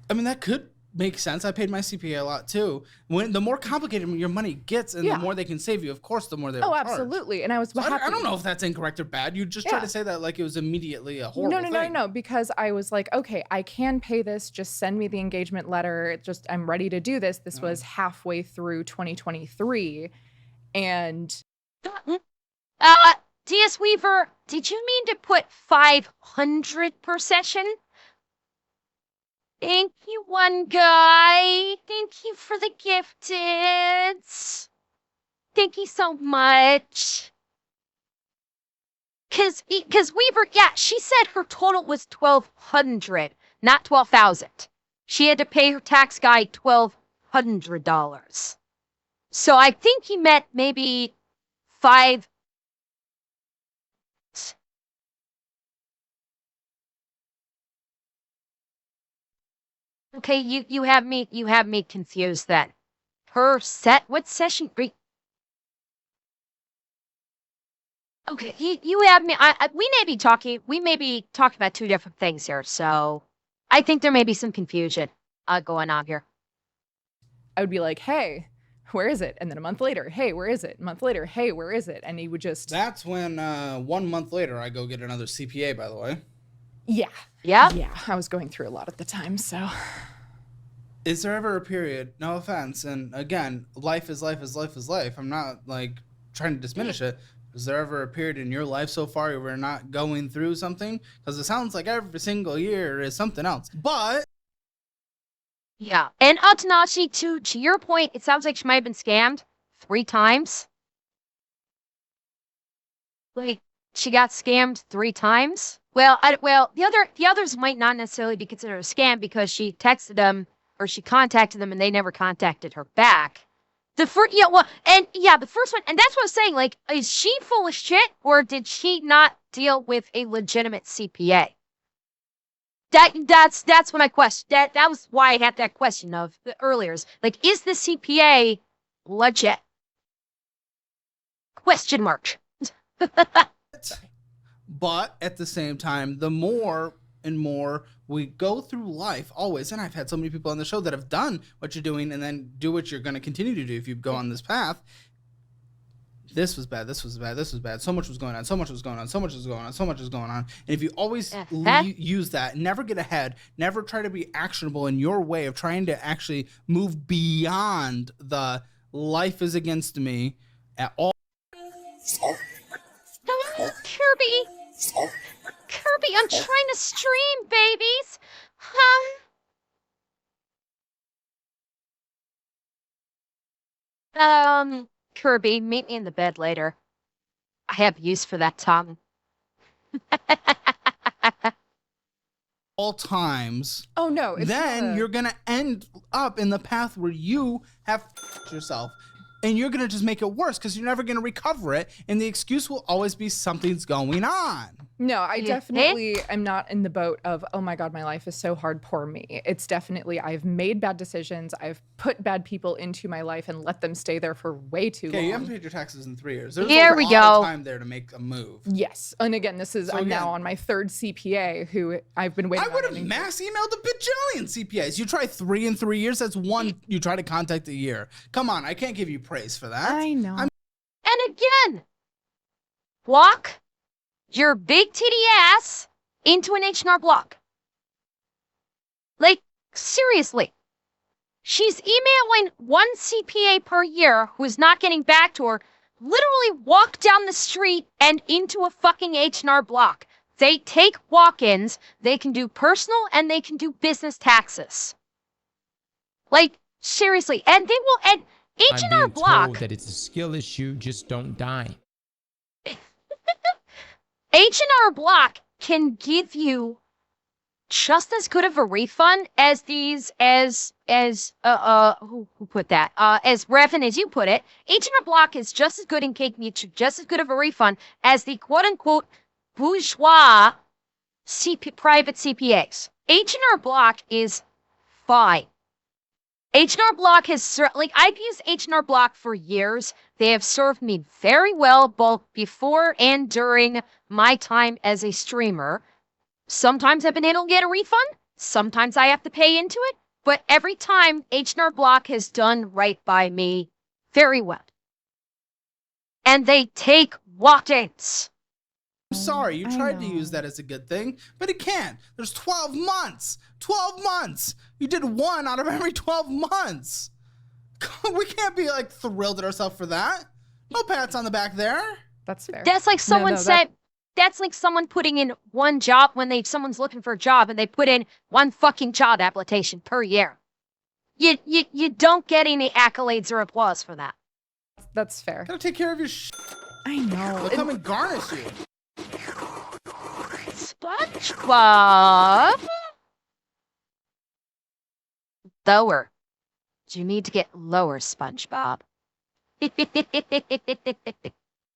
I mean, that could make sense. I paid my CPA a lot too. When the more complicated your money gets and the more they can save you, of course, the more they will charge. Absolutely. And I was So happy. I don't know if that's incorrect or bad. You just try to say that like it was immediately a horrible thing. No, because I was like, okay, I can pay this. Just send me the engagement letter. I'm ready to do this. This was halfway through 2023. And DS Weaver, did you mean to put 500 per session? Thank you, one guy. Thank you for the gifted. Thank you so much. Cause Weaver, yeah, she said her total was 1,200, not 12,000. She had to pay her tax guy $1,200. So I think he meant maybe 5. Okay, you have me confused then. Her what session? Okay, you have me. We may be talking about 2 different things here, so I think there may be some confusion going on here. I would be like, hey, where is it? And then a month later, hey, where is it? A month later, hey, where is it? And he would just... That's when 1 month later, I go get another CPA, by the way. Yeah. Yeah? Yeah, I was going through a lot at the time, so... Is there ever a period, no offense, and again, life is life is life is life. I'm not, like, trying to diminish it. Is there ever a period in your life so far where we're not going through something? Because it sounds like every single year is something else. But... Yeah. And Atanashi, to your point, it sounds like she might have been scammed 3 times. Like, she got scammed 3 times. Well, the others might not necessarily be considered a scam because she texted them or she contacted them and they never contacted her back. The first one, and that's what I was saying. Like, is she full of shit or did she not deal with a legitimate CPA? That's when I question. That was why I had that question of the earlier. Like, is the CPA legit? Question mark. But at the same time, the more and more we go through life, always, and I've had so many people on the show that have done what you're doing and then do what you're going to continue to do if you go on this path. This was bad, this was bad, this was bad. So much was going on, so much was going on, so much was going on, so much was going on. And if you always use that, never get ahead, never try to be actionable in your way of trying to actually move beyond the life is against me at all. Kirby, I'm trying to stream, babies. Kirby, meet me in the bed later. I have use for that tongue. all times, Oh no! It's then not a- you're gonna end up in the path where you have yourself, and you're gonna just make it worse because you're never gonna recover it, and the excuse will always be something's going on. No, I You definitely am not in the boat of, oh my God, my life is so hard, poor me. It's definitely, I've made bad decisions. I've put bad people into my life and let them stay there for way too Okay, you long. haven't paid your taxes in 3 years. There's Here a we lot go. of time there to make a move. Yes. And again, this is, So I'm now again- on my third CPA who I've been waiting I would on. have mass emailed a bajillion CPAs. You try 3 in 3 years, that's one you try to contact a year. Come on, I can't give you praise for that. I know. And again, walk your big titty ass into an H&R Block. Like, seriously. She's emailing one CPA per year who's not getting back to her. Literally walk down the street and into a fucking H&R Block. They take walk-ins. They can do personal and they can do business taxes. Like, seriously. And they will, and I'm H&R being Block. told that it's a skill issue, just don't die. H&R Block can give you just as good of a refund as these who put that as Revin as you put it. H&R Block is just as good and can give you just as good of a refund as the quote unquote bourgeois private CPAs. H&R Block is fine. H&R Block has like I've used H&R Block for years. They have served me very well both before and during my time as a streamer. Sometimes I've been able to get a refund. Sometimes I have to pay into it. But every time H&R Block has done right by me very well. And they take walk-ins. I'm sorry, you I tried to know. use that as a good thing, but it can't. There's 12 months. 12 months. You did 1 out of every 12 months. We can't be like thrilled at ourselves for that. No pats on the back there. That's fair. That's like someone no, said. That's like someone putting in one job when someone's looking for a job and they put in one fucking job application per year. You don't get any accolades or applause for that. That's fair. Gotta take care of your I know. They'll come and garnish you. SpongeBob. Lower. You need to get lower, SpongeBob.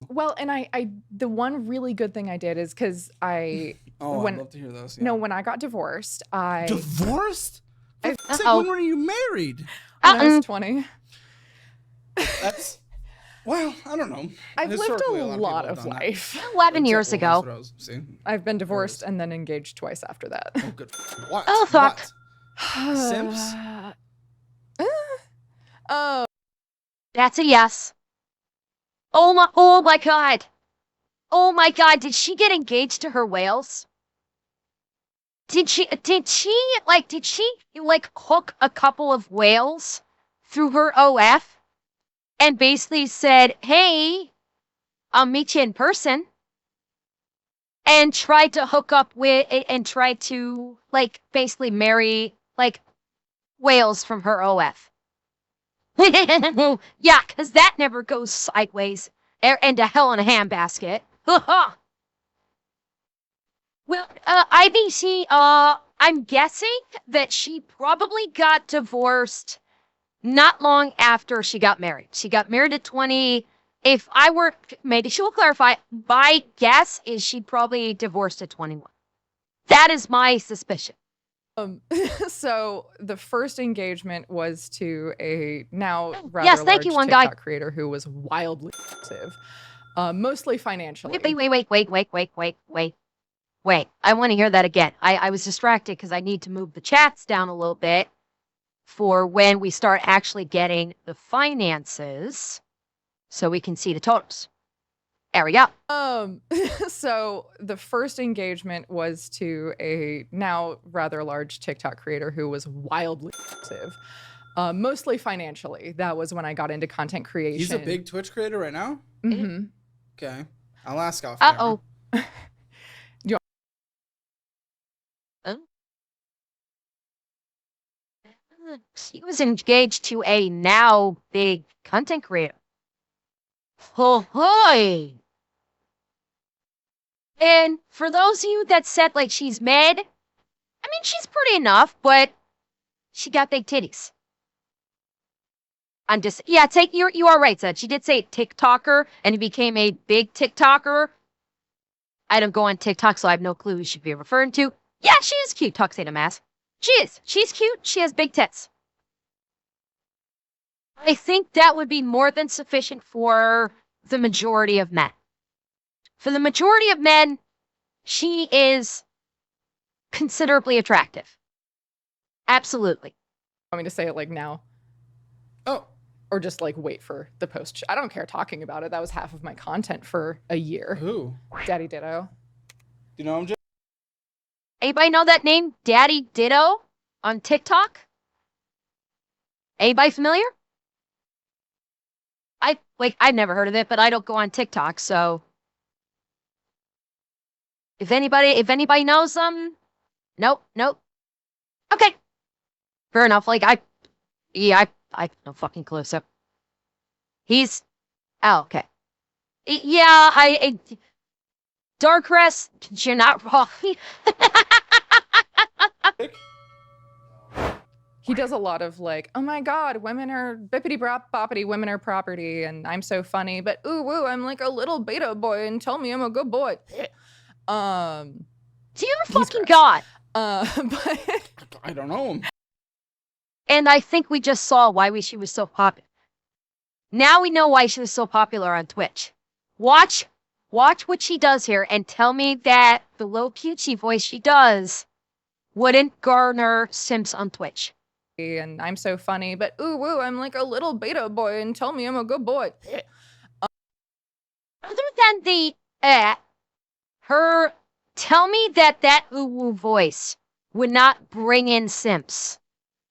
Well, and I the one really good thing I did is because I Oh, when I'd love to hear those. no, when I got divorced, I Divorced? For fuck's sake, Uh-oh. when were you married? when I was 20. That's, well, I don't know. I've lived Historically, a people lot have of done that. life. 11 years Well, that's ago. what I was saying. I've been divorced and then engaged twice after that. Oh, good. What? Oh, fuck. What? Simps? Oh, That's a yes. Oh my god. Oh my god, did she get engaged to her whales? Did she hook a couple of whales through her OF and basically said, "Hey, I'll meet you in person." And tried to hook up with and tried to basically marry whales from her OF. Yeah, because that never goes sideways and to hell in a handbasket. Well, IBC, I'm guessing that she probably got divorced not long after she got married. She got married at 20. If I were, maybe she will clarify, my guess is she probably divorced at 21. That is my suspicion. so the first engagement was to a now rather Yes, thank you, large one guy. TikTok creator who was wildly abusive, mostly financially. Wait. I want to hear that again. I was distracted because I need to move the chats down a little bit for when we start actually getting the finances so we can see the totals. There we go. So the first engagement was to a now rather large TikTok creator who was wildly abusive, mostly financially. That was when I got into content creation. He's a big Twitch creator right now? Mm-hmm. Okay. I'll ask off Uh-oh. She was engaged to a now big content creator. Oh, hoy. And for those of you that said like she's mad, I mean she's pretty enough, but she got big titties. I'm just you are right, Zed. She did say TikToker and he became a big TikToker. I don't go on TikTok, so I have no clue who should be referring to. Yeah, she is cute, Tuxedo Mask. She is. She's cute. She has big tits. I think that would be more than sufficient for the majority of men. For the majority of men, she is considerably attractive. Absolutely. Want me to say it like now? Oh. Or just like wait for the post? I don't care talking about it. That was half of my content for a year. Who? Daddy Ditto. You know him, Jay? Anybody know that name? Daddy Ditto on TikTok? Anybody familiar? I've never heard of it, but I don't go on TikTok, so if anybody knows them, nope. Okay. Fair enough. Like I have no fucking clue. So he's okay. Yeah, Darkrest, you're not wrong. He does a lot of like, oh my god, women are bippity boppity, women are property, and I'm so funny, but ooh woo, I'm like a little beta boy, and tell me I'm a good boy. Dear fucking God. But I don't know him. And I think we just saw why she was so popular. Now we know why she was so popular on Twitch. Watch what she does here and tell me that the low cutesy voice she does wouldn't garner simps on Twitch. and I'm so funny, but ooh woo, I'm like a little beta boy, and tell me I'm a good boy. Other than the her tell me that ooh woo voice would not bring in simps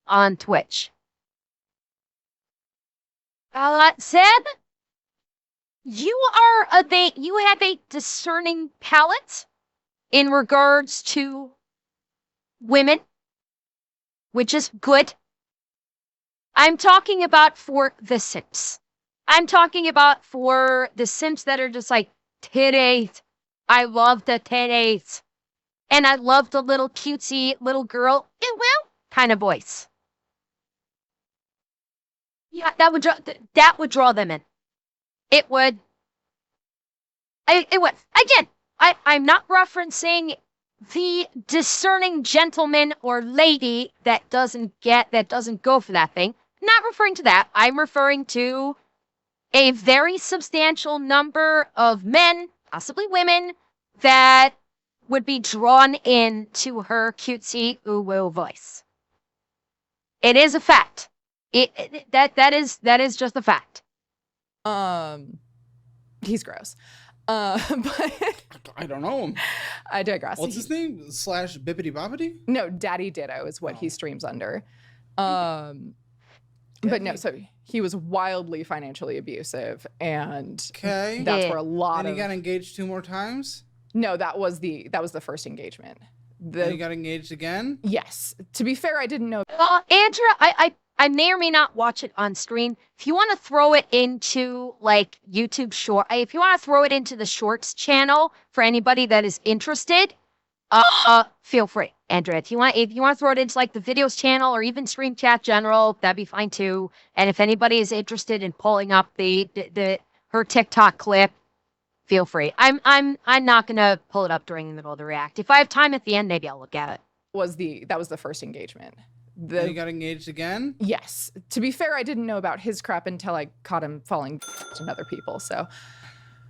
on Twitch. Zed, you have a discerning palate in regards to women, which is good. I'm talking about for the simps. I'm talking about for the simps that are just like, titties. I love the titties. And I love the little cutesy little girl, kind of voice. Yeah, that would draw them in. It would. It would. Again, I'm not referencing the discerning gentleman or lady that doesn't go for that thing. Not referring to that. I'm referring to a very substantial number of men, possibly women, that would be drawn in to her cutesy ooh-woo voice. It is a fact. That is just a fact. He's gross. But I don't know him. I digress. What's his name? / Bippity Boppity? No, Daddy Ditto is what he streams under. But no, so he was wildly financially abusive, and Okay. that's where a lot And of he got engaged 2 more times? no, that was the first engagement. And he got engaged again? Yes. To be fair, I didn't know. Andrea, I may or may not watch it on screen. If you want to throw it into like YouTube short, if you want to throw it into the shorts channel for anybody that is interested, feel free, Andrea. If you want to throw it into like the videos channel or even stream chat general, that'd be fine too. And if anybody is interested in pulling up her TikTok clip, feel free. I'm not gonna pull it up during the middle of the react. If I have time at the end, maybe I'll look at it. That was the first engagement. And he got engaged again? Yes. To be fair, I didn't know about his crap until I caught him falling to other people. So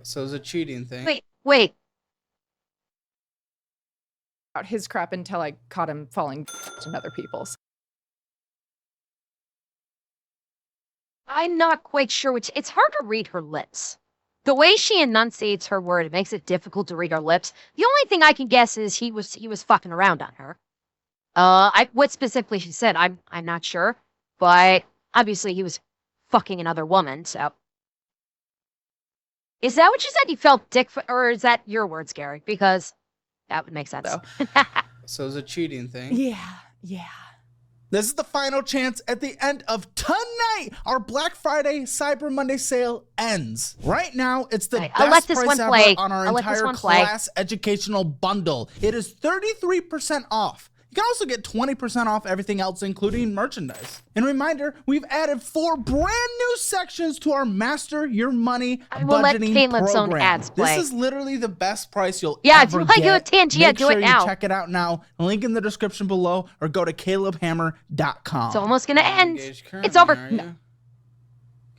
it was a cheating thing. Wait. About his crap until I caught him falling to other people. So. I'm not quite sure which. It's hard to read her lips. The way she enunciates her word, it makes it difficult to read her lips. The only thing I can guess is he was fucking around on her. What specifically she said, I'm not sure, but obviously he was fucking another woman. So, is that what you said? You felt dick, or is that your words, Gary? Because that would make sense. So it was a cheating thing. Yeah. This is the final chance at the end of tonight. Our Black Friday Cyber Monday sale ends. Right now, it's the I'll let best this price one ever play. on our I'll let this entire one play. class educational bundle. It is 33% off. You can also get 20% off everything else, including merchandise. And reminder, we've added 4 brand new sections to our Master Your Money I will let budgeting Caitlin's program. own ads play. This is literally the best price you'll Yeah, if ever you like get. it with Tangia, Make do sure it you now. check it out now. Link in the description below, or go to calebhammer.com. It's almost gonna end. Engaged It's currently, over. are you?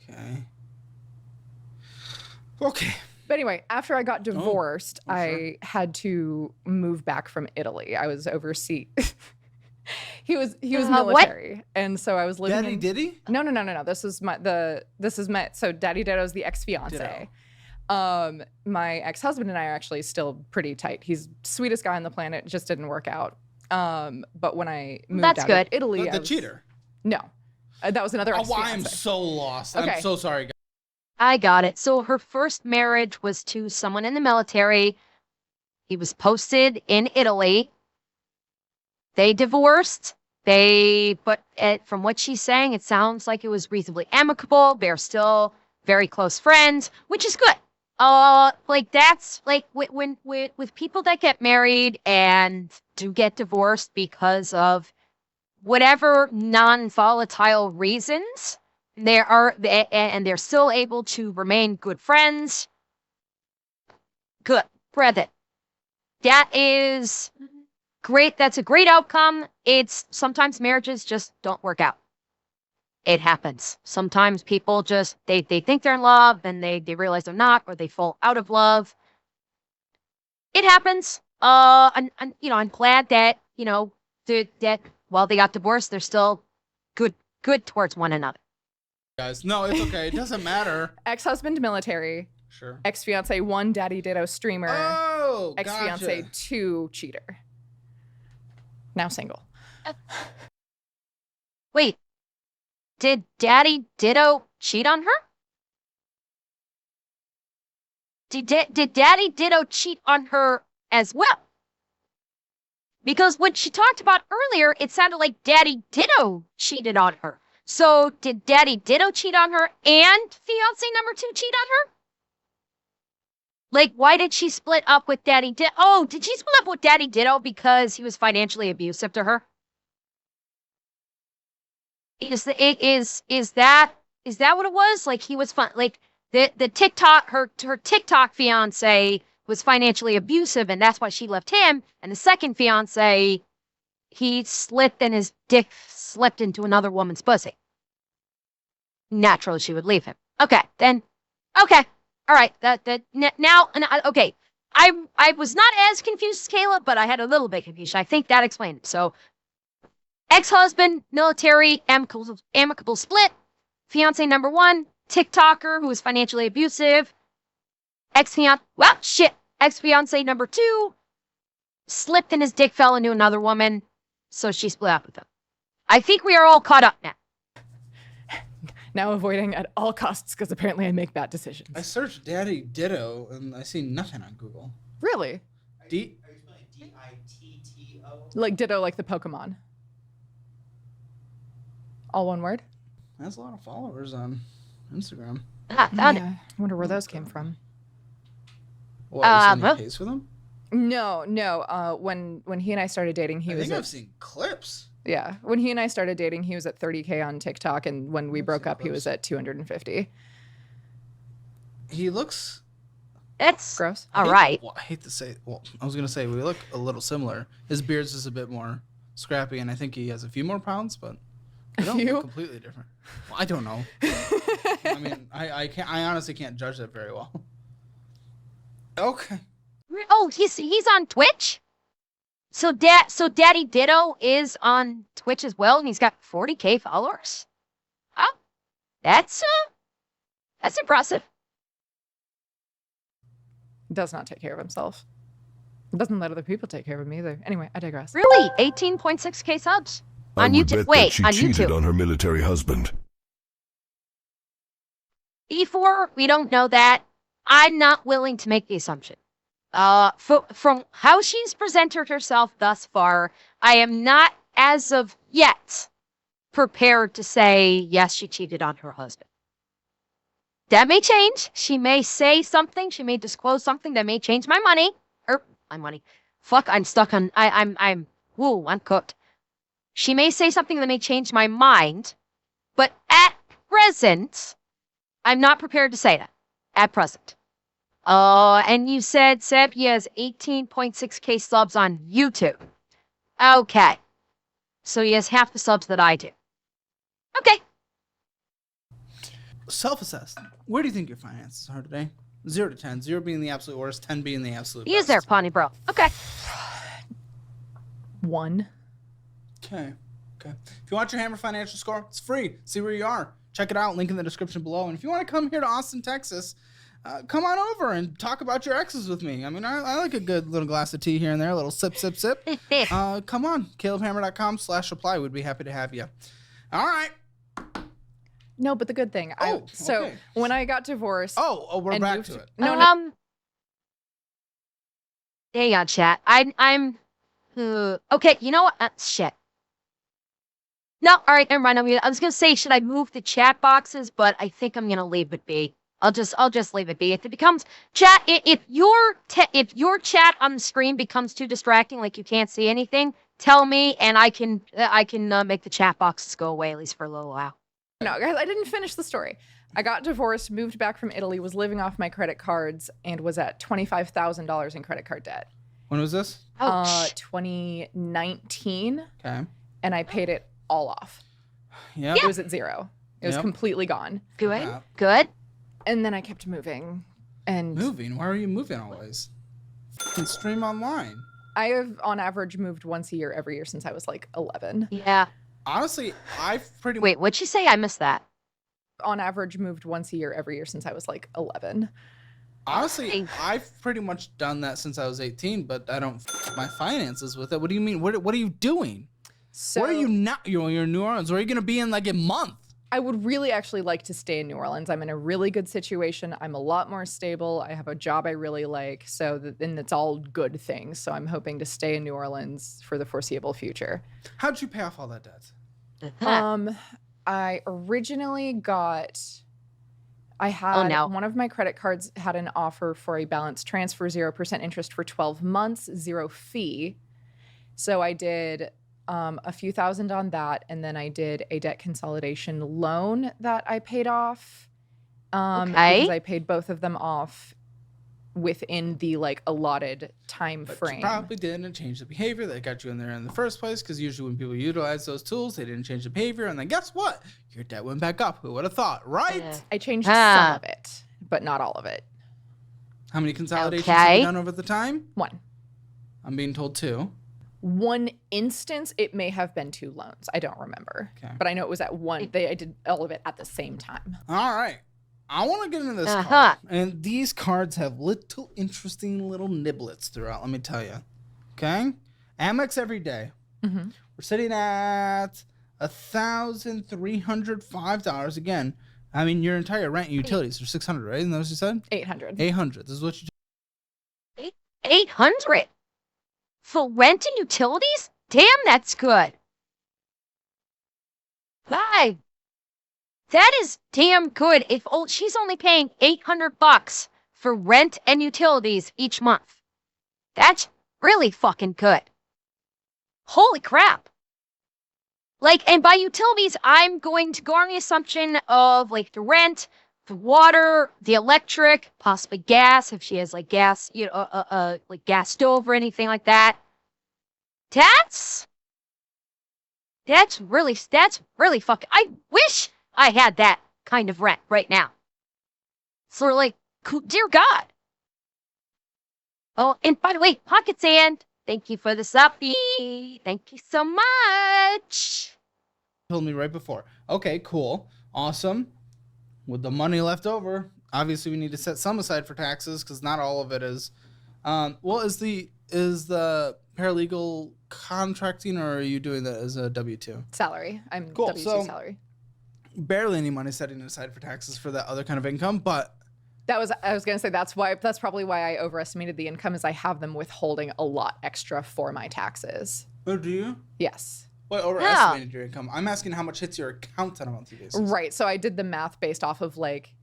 Okay. Okay. But anyway, after I got divorced, sure. I had to move back from Italy. I was overseas. he was What? military, and so I was living. Daddy in, Diddy? No. This is my so Daddy Ditto's the ex-fiance. My ex-husband and I are actually still pretty tight. He's the sweetest guy on the planet. Just didn't work out. But when I moved That's out good. of Italy, The I was- cheater. No, that was another Oh, ex-fiance. I am so lost. Okay. I'm so sorry, guys. I got it. So her first marriage was to someone in the military. He was posted in Italy. They divorced. From what she's saying, it sounds like it was reasonably amicable. They're still very close friends, which is good. That's like when with people that get married and do get divorced because of whatever non-volatile reasons, they're still able to remain good friends. Good. Brethren. That is great. That's a great outcome. It's sometimes marriages just don't work out. It happens. Sometimes people just, they think they're in love and they realize they're not, or they fall out of love. It happens. I'm glad that, that while they got divorced, they're still good towards one another. Guys, no, it's okay. It doesn't matter. Ex-husband military, Sure. ex-fiance 1 Daddy Ditto streamer, Oh, ex-fiance gotcha. 2 cheater. Now single. Wait, did Daddy Ditto cheat on her? Did Daddy Ditto cheat on her as well? Because what she talked about earlier, it sounded like Daddy Ditto cheated on her. So did Daddy Ditto cheat on her and fiance number 2 cheat on her? Like, why did she split up with Daddy Ditto? Oh, did she split up with Daddy Ditto because he was financially abusive to her? Is that what it was? Like, he was like the TikTok, her TikTok fiance was financially abusive, and that's why she left him. And the second fiance, he slipped and his dick slipped into another woman's pussy. Naturally, she would leave him. Okay, then. Okay, all right. Okay. I was not as confused as Kayla, but I had a little bit confusion. I think that explained it. So, ex-husband, military, amicable split. Fiance number 1, TikToker who was financially abusive. Ex-fiance number 2 slipped and his dick fell into another woman, so she split up with him. I think we are all caught up now. Now avoiding at all costs because apparently I make bad decisions. I searched Daddy Ditto and I see nothing on Google. Really? D. Like Ditto, like the Pokemon. All one word? Has a lot of followers on Instagram. Found it. I wonder where those came from. What, are you sending well- case for them? No. When he and I started dating, I think I've seen clips. Yeah. When he and I started dating, he was at 30K on TikTok, and when we broke up, he was at 250. He looks... That's gross. All right. Well, I hate to say... Well, I was going to say, we look a little similar. His beard's just a bit more scrappy, and I think he has a few more pounds, but we don't look completely different. Well, I don't know. I mean, I honestly can't judge that very well. Okay. Oh, he's on Twitch? So Daddy Ditto is on Twitch as well, and he's got 40K followers. Oh, that's impressive. Does not take care of himself. Doesn't let other people take care of him either. Anyway, I digress. Really, 18.6K subs on YouTube. Wait, she on cheated YouTube. on her military husband. E4, we don't know that. I'm not willing to make the assumption. From how she's presented herself thus far, I am not, as of yet, prepared to say, yes, she cheated on her husband. That may change. She may say something. She may disclose something that may change my money. My money. Fuck, I'm stuck on, I'm cooked. She may say something that may change my mind, but at present, I'm not prepared to say that. At present. And you said, Seb, he has 18.6K subs on YouTube. Okay. So he has half the subs that I do. Okay. Self-assessed. Where do you think your finances are today? 0 to 10. 0 being the absolute worst, 10 being the absolute He is best. there, Pawnee Bro. Okay. 1. Okay. If you want your Hammer financial score, it's free. See where you are. Check it out. Link in the description below. And if you want to come here to Austin, Texas, come on over and talk about your exes with me. I mean, I like a good little glass of tea here and there, a little sip, sip, sip. Come on. CalebHammer.com/apply. We'd be happy to have you. All right. No, but the good thing. Okay. When I got divorced. We're and back moved to it. No. Hang on, chat. I'm okay, you know what? Shit. No, all right, never mind. I was gonna say, should I move the chat boxes? But I think I'm gonna leave it be. I'll just leave it be. If it becomes chat, if your chat on the screen becomes too distracting, like you can't see anything, tell me, and I can make the chat boxes go away at least for a little while. No, guys, I didn't finish the story. I got divorced, moved back from Italy, was living off my credit cards, and was at $25,000 in credit card debt. When was this? 2019. Okay. And I paid it all off. Yep. It was at 0. It was completely gone. Good. Yeah. Good. And then I kept moving. And Moving? Why are you moving always? Fucking stream online. I have, on average, moved once a year every year since I was like 11. Yeah. Honestly, I've pretty Wait, what'd you say? I missed that. On average, moved once a year every year since I was like 11. Honestly, I've pretty much done that since I was 18, but I don't f my finances with it. What do you mean? What are you doing? So Where are you not? You're in New Orleans. Where are you going to be in like a month? I would really actually like to stay in New Orleans. I'm in a really good situation. I'm a lot more stable. I have a job I really like. And it's all good things. So I'm hoping to stay in New Orleans for the foreseeable future. How'd you pay off all that debt? I originally one of my credit cards had an offer for a balance transfer, 0% interest for 12 months, 0 fee. So I did a few thousand on that, and then I did a debt consolidation loan that I paid off. Because I paid both of them off within the like allotted time frame. You probably didn't change the behavior that got you in there in the first place, because usually when people utilize those tools, they didn't change the behavior, and then guess what? Your debt went back up. Who would have thought, right? I changed some of it, but not all of it. How many consolidations have you done over the time? 1. I'm being told 2. 1 instance, it may have been 2 loans. I don't remember. Okay. But I know it was at 1. I did all of it at the same time. All right. I want to get into this card. And these cards have interesting little niblets throughout, let me tell you. Okay? Amex every day. Mm-hmm. We're sitting at $1,305 again. I mean, your entire rent and utilities are $600, right? Isn't that what you said? 800. 800. This is what you 800 for rent and utilities? Damn, that's good. Bye. That is damn good. If she's only paying $800 for rent and utilities each month, that's really fucking good. Holy crap. Like, and by utilities, I'm going to go on the assumption of like the rent, the water, the electric, possibly gas, if she has like gas, like gas stove or anything like that. That's really fucking, I wish I had that kind of rent right now. So like, dear God. Oh, and by the way, Pocket Sand, thank you for the suppy. Thank you so much. told me right before. Okay, cool. Awesome. With the money left over, obviously we need to set some aside for taxes because not all of it is. Well, is the paralegal contracting, or are you doing that as a W-2? Salary. I'm Cool. W-2 salary. Barely any money setting aside for taxes for that other kind of income, but I was going to say that's probably why I overestimated the income, is I have them withholding a lot extra for my taxes. oh, do you? Yes. What overestimated your income? I'm asking how much hits your account on a monthly basis. Right. So I did the math based off of like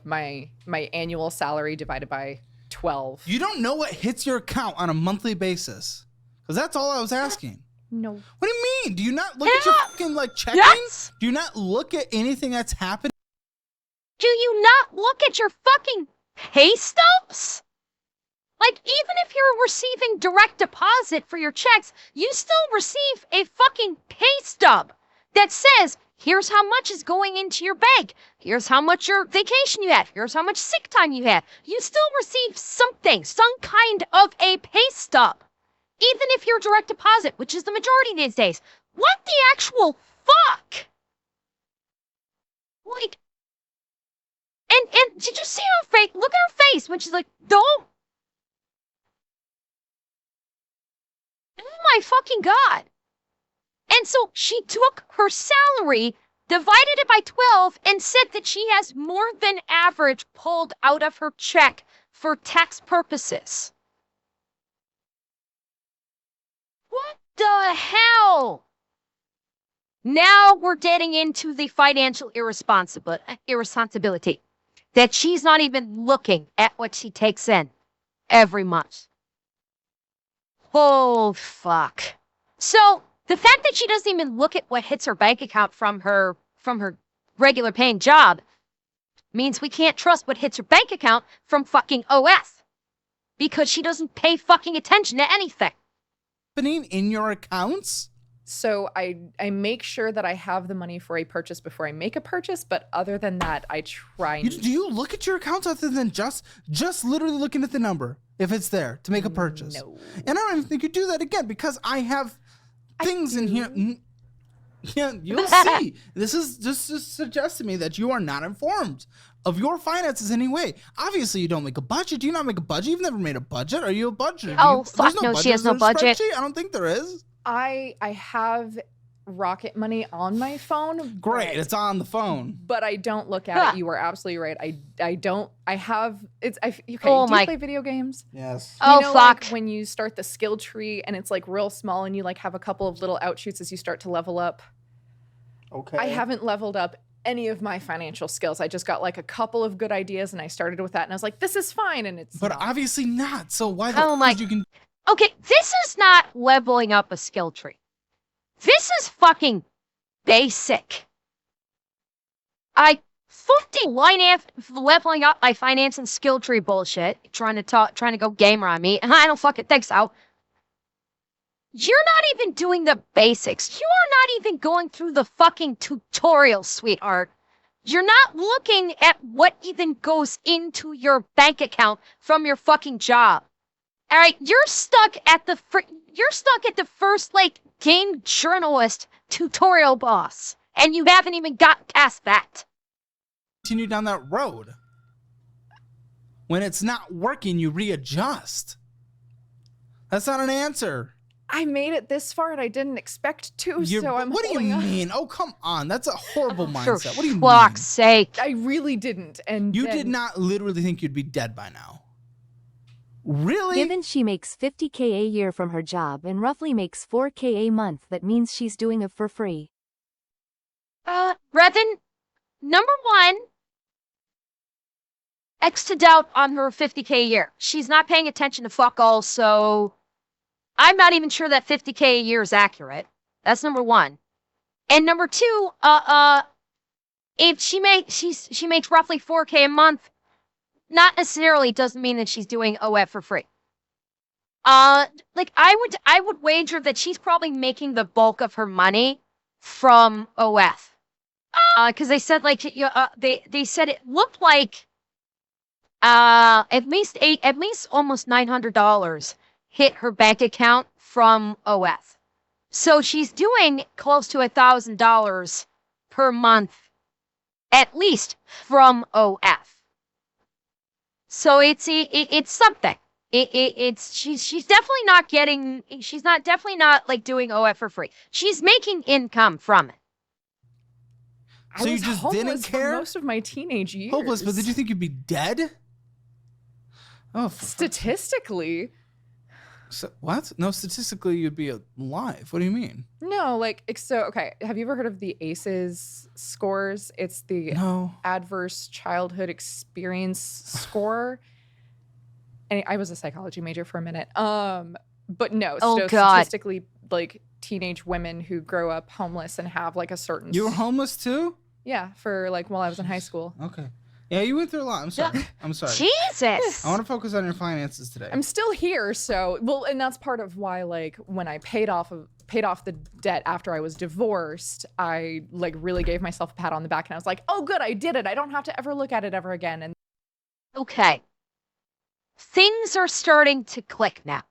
my annual salary divided by 12. You don't know what hits your account on a monthly basis, because that's all I was asking. No. What do you mean? Do you not look at your fucking like checking? Yes. Do you not look at anything that's happening? Do you not look at your fucking pay stubs? Like, even if you're receiving direct deposit for your checks, you still receive a fucking pay stub that says, here's how much is going into your bank. Here's how much your vacation you had. Here's how much sick time you had. You still receive something, some kind of a pay stub. Even if you're direct deposit, which is the majority these days. What the actual fuck? Like, and did you see her face? Look at her face when she's like, don't. Oh my fucking God. And so she took her salary, divided it by 12, and said that she has more than average pulled out of her check for tax purposes. What the hell? Now we're getting into the financial irresponsibility. That she's not even looking at what she takes in every month. Oh, fuck. So, the fact that she doesn't even look at what hits her bank account from her regular paying job means we can't trust what hits her bank account from fucking OS. Because she doesn't pay fucking attention to anything. Happening in your accounts? So I make sure that I have the money for a purchase before I make a purchase, but other than that, I try. Do you look at your accounts other than just literally looking at the number if it's there to make a purchase? No. And I don't even think you do that again because I have things in here. Yeah, you'll see. This is just suggests to me that you are not informed of your finances in any way. Obviously, you don't make a budget. Do you not make a budget? You've never made a budget. Are you a budget? Oh, fuck no, she has no budget. I don't think there is. I have Rocket Money on my phone. Great, it's on the phone. But I don't look at it. You are absolutely right. I don't. I have. It's. Okay. Oh do you play video games? Yes. Oh, you know, fuck. Like when you start the skill tree and it's like real small and you like have a couple of little outshoots as you start to level up. Okay. I haven't leveled up any of my financial skills. I just got like a couple of good ideas and I started with that and I was like, this is fine. And it's. But not. obviously not. So why the Oh my. you can? Okay, this is not leveling up a skill tree. This is fucking basic. I fucking leveling up my finance and skill tree bullshit. Trying to go gamer on me. I don't fucking think so. You're not even doing the basics. You are not even going through the fucking tutorial, sweetheart. You're not looking at what even goes into your bank account from your fucking job. All right, you're stuck at the first like game journalist tutorial boss, and you haven't even got past that. Continue down that road. When it's not working, you readjust. That's not an answer. I made it this far and I didn't expect to, so I'm What do you holding on. mean? Oh, come on. That's a horrible mindset. What do you For fuck's mean? sake. I really didn't. And You then- did not literally think you'd be dead by now. Really? Given she makes $50K a year from her job and roughly makes $4K a month, that means she's doing it for free. Brethren, number one, X to doubt on her 50K a year. She's not paying attention to fuck all, so I'm not even sure that 50K a year is accurate. That's number one. And number two, if she makes roughly 4K a month, not necessarily doesn't mean that she's doing OF for free. Like I would wager that she's probably making the bulk of her money from OF. Because they said like they said it looked like at least almost $900 hit her bank account from OF. So she's doing close to $1,000 per month, at least from OF. So it's something. She's definitely not like doing OF for free. She's making income from it. I So you was just homeless didn't for care? most of my teenage years. Hopeless, but did you think you'd be dead? Oh, Statistically. So, what? No, statistically, you'd be alive. What do you mean? No, like, so, okay. Have you ever heard of the ACEs scores? It's the No. Adverse Childhood Experience Score. And I was a psychology major for a minute. But no, Oh, so God. statistically, like, teenage women who grow up homeless and have, like, a certain... You were homeless too? Yeah, for, like, while I was in high school. Okay. Yeah, you went through a lot. I'm sorry. I'm sorry. Jesus. I want to focus on your finances today. I'm still here, so well, and that's part of why, like, when I paid off the debt after I was divorced, I like really gave myself a pat on the back, and I was like, "Oh, good, I did it. I don't have to ever look at it ever again." And Okay. Things are starting to click now.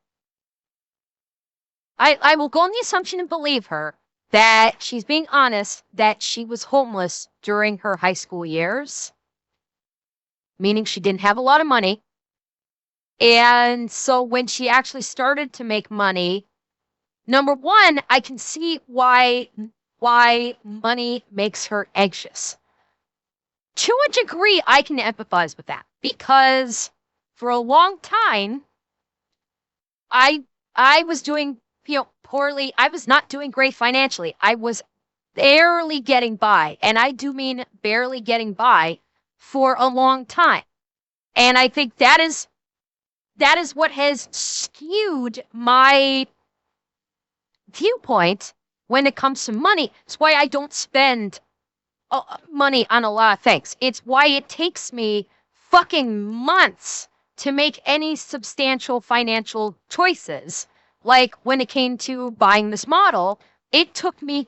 I will go on the assumption and believe her that she's being honest that she was homeless during her high school years, meaning she didn't have a lot of money. And so when she actually started to make money, number one, I can see why money makes her anxious. To a degree, I can empathize with that because for a long time, I was doing poorly. I was not doing great financially. I was barely getting by, and I do mean barely getting by for a long time. And I think that is what has skewed my viewpoint when it comes to money. It's why I don't spend money on a lot of things. It's why it takes me fucking months to make any substantial financial choices. Like when it came to buying this model, it took me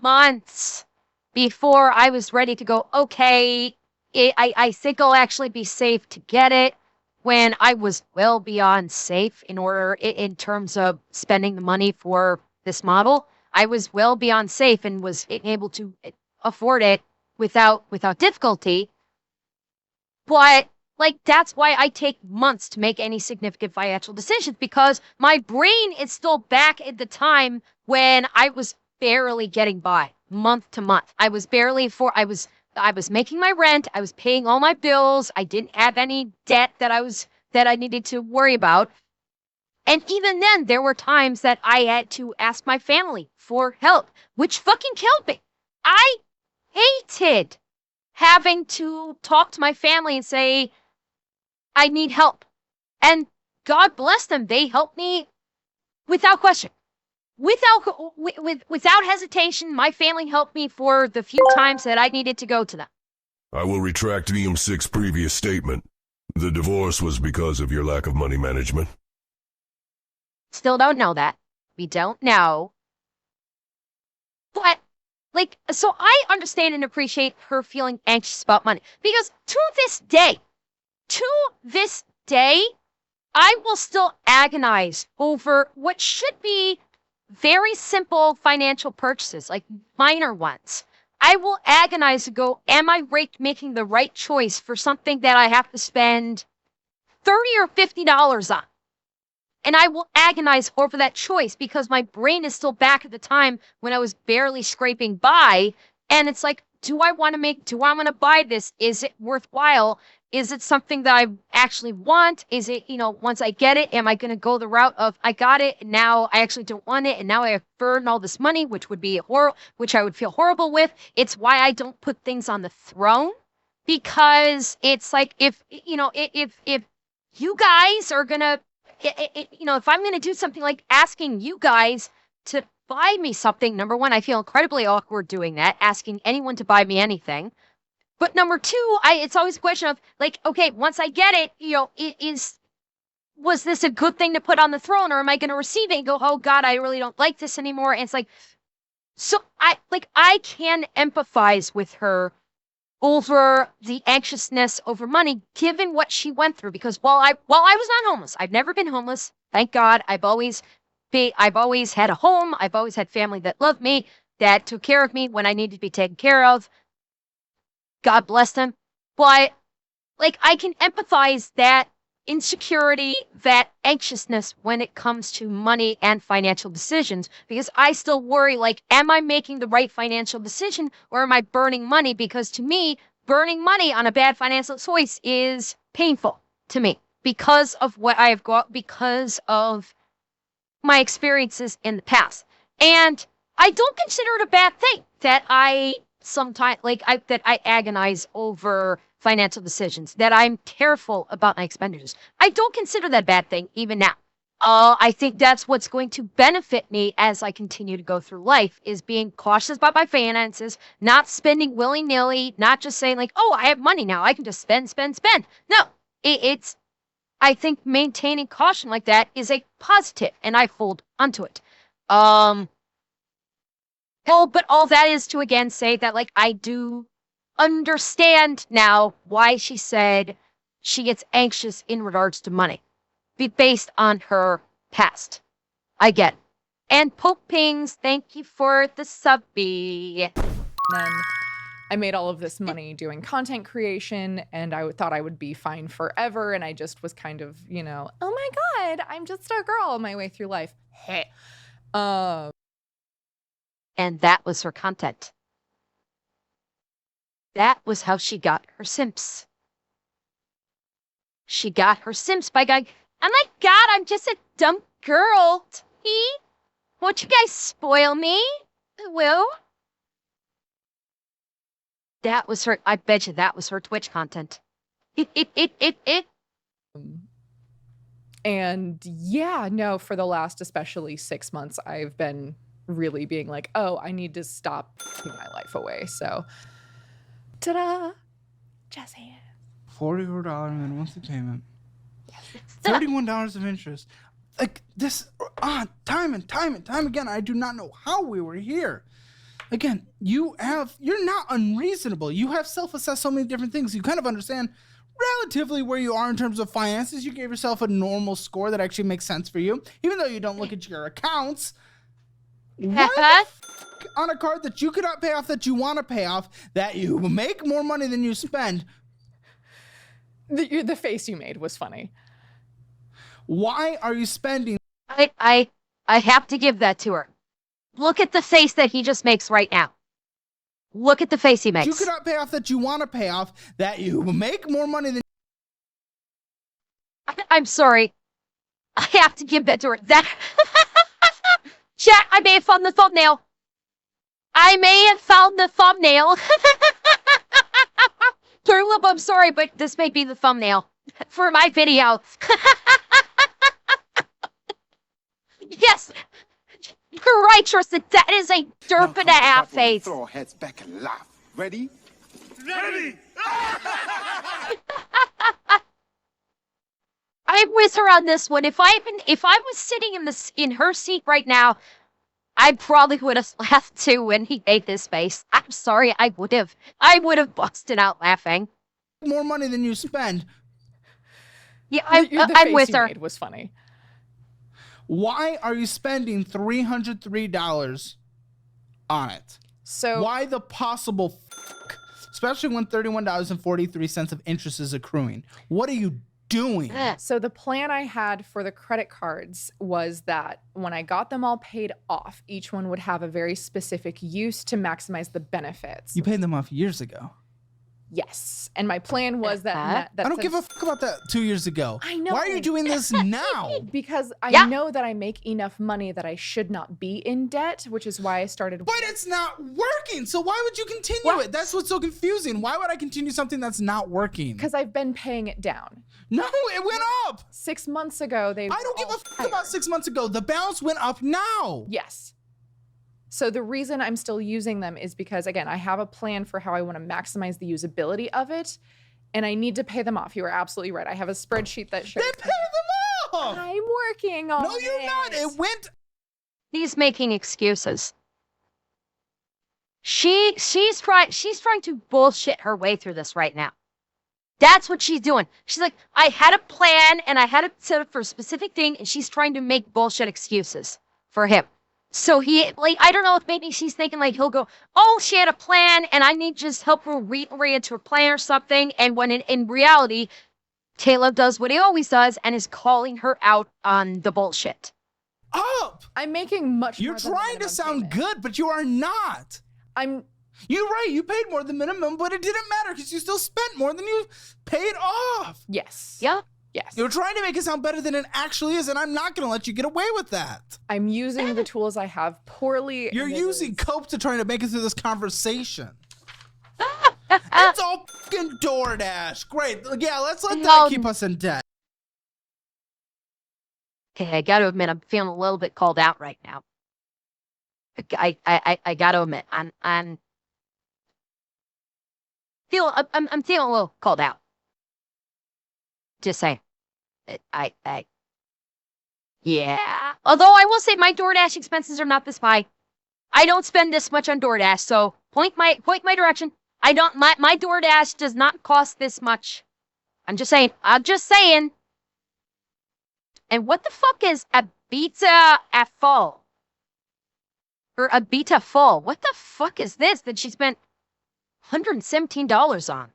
months before I was ready to go, okay, I think I'll actually be safe to get it, when I was well beyond safe in terms of spending the money for this model. I was well beyond safe and was able to afford it without difficulty. But like, that's why I take months to make any significant financial decisions, because my brain is still back at the time when I was barely getting by month to month. I was making my rent. I was paying all my bills. I didn't have any debt that I needed to worry about. And even then, there were times that I had to ask my family for help, which fucking killed me. I hated having to talk to my family and say, I need help. And God bless them. They helped me without question. Without hesitation, my family helped me for the few times that I needed to go to them. I will retract EM6's previous statement. The divorce was because of your lack of money management. Still don't know that. We don't know. But, like, so I understand and appreciate her feeling anxious about money. Because to this day, I will still agonize over what should be very simple financial purchases, like minor ones. I will agonize to go, am I making the right choice for something that I have to spend $30 or $50 on? And I will agonize over that choice because my brain is still back at the time when I was barely scraping by. And it's like, do I want to buy this? Is it worthwhile? Is it something that I actually want? Is it, once I get it, am I going to go the route of, I got it, and now I actually don't want it, and now I have burned all this money, which I would feel horrible with. It's why I don't put things on the throne, because it's like, if you guys are going to, if I'm going to do something like asking you guys to buy me something, number one, I feel incredibly awkward doing that, asking anyone to buy me anything. But number two, it's always a question of, like, okay, once I get it, was this a good thing to put on the throne, or am I going to receive it and go, oh God, I really don't like this anymore? And it's like, so I can empathize with her over the anxiousness over money, given what she went through. Because while I was not homeless, I've never been homeless. Thank God. I've always had a home. I've always had family that loved me, that took care of me when I needed to be taken care of. God bless them. But, like, I can empathize that insecurity, that anxiousness when it comes to money and financial decisions, because I still worry, like, am I making the right financial decision, or am I burning money? Because to me, burning money on a bad financial choice is painful to me because of what I have got, because of my experiences in the past. And I don't consider it a bad thing that I sometimes that I agonize over financial decisions, that I'm careful about my expenditures. I don't consider that a bad thing even now. I think that's what's going to benefit me as I continue to go through life, is being cautious about my finances, not spending willy-nilly, not just saying like, oh, I have money now, I can just spend. No, it's, I think maintaining caution like that is a positive, and I hold onto it. But all that is to again say that like I do understand now why she said she gets anxious in regards to money, based on her past. I get it. And Poke Pings, thank you for the subby. Then I made all of this money doing content creation, and I thought I would be fine forever. And I just was kind of, you know, oh my God, I'm just a girl on my way through life. Hey. And that was her content. That was how she got her simps. She got her simps by going, oh my God, I'm just a dumb girl. Won't you guys spoil me? Will? That was her, I bet you that was her Twitch content. And yeah, no, for the last especially 6 months, I've been really being like, oh, I need to stop taking my life away. So, ta-da, Jesse. $44 minimum payment. $31 of interest. Like this, time and time again. I do not know how we were here. Again, you're not unreasonable. You have self-assessed so many different things. You kind of understand relatively where you are in terms of finances. You gave yourself a normal score that actually makes sense for you, even though you don't look at your accounts. Why on a card that you cannot pay off, that you want to pay off, that you make more money than you spend? The face you made was funny. Why are you spending? I have to give that to her. Look at the face that he just makes right now. Look at the face he makes. You cannot pay off that you want to pay off, that you make more money than... I'm sorry. I have to give that to her. That... Chat, I may have found the thumbnail. Turloop, I'm sorry, but this may be the thumbnail for my video. Yes, you're right, Tristan. That is a derp and a half face. Throw our heads back and laugh. Ready? Ready! I'm with her on this one. If I was sitting in her seat right now, I probably would have laughed too when he made this face. I'm sorry, I would have busted out laughing. More money than you spend. Yeah, I'm with her. Made was funny. Why are you spending $303 on it? So why the possible especially when $31.43 of interest is accruing? What are you doing? So the plan I had for the credit cards was that when I got them all paid off, each one would have a very specific use to maximize the benefits. You paid them off years ago. Yes. And my plan was that I don't give a fuck about that 2 years ago. I know. Why are you doing this now? Because I know that I make enough money that I should not be in debt, which is why I started. But it's not working. So why would you continue it? That's what's so confusing. Why would I continue something that's not working? Because I've been paying it down. No, it went up. 6 months ago, I don't give a fuck about 6 months ago. The balance went up now. Yes. So the reason I'm still using them is because, again, I have a plan for how I want to maximize the usability of it, and I need to pay them off. You are absolutely right. I have a spreadsheet that shows. Then pay them off! I'm working on it. No, you're not. It went... He's making excuses. She's trying to bullshit her way through this right now. That's what she's doing. She's like, I had a plan, and I had it set up for a specific thing, and she's trying to make bullshit excuses for him. So I don't know if maybe she's thinking like he'll go, oh, she had a plan and I need to just help her reorient to her plan or something. And when in reality, Caleb does what he always does and is calling her out on the bullshit. Up! I'm making much more. You're trying to sound good, but you are not. You're right. You paid more than minimum, but it didn't matter because you still spent more than you paid off. Yes. Yeah. Yes. You're trying to make it sound better than it actually is, and I'm not going to let you get away with that. I'm using the tools I have poorly. You're and it using is- cope to try to make it through this conversation. It's all fucking DoorDash. Great. Yeah, let's let that keep us in debt. Okay, I got to admit, I'm feeling a little bit called out right now. I got to admit, I'm feeling a little called out. Just saying. Yeah. Although I will say my DoorDash expenses are not this high. I don't spend this much on DoorDash, so point my direction. I don't. My DoorDash does not cost this much. I'm just saying. And what the fuck is a beta at full? Or a beta full? What the fuck is this that she spent $117 on?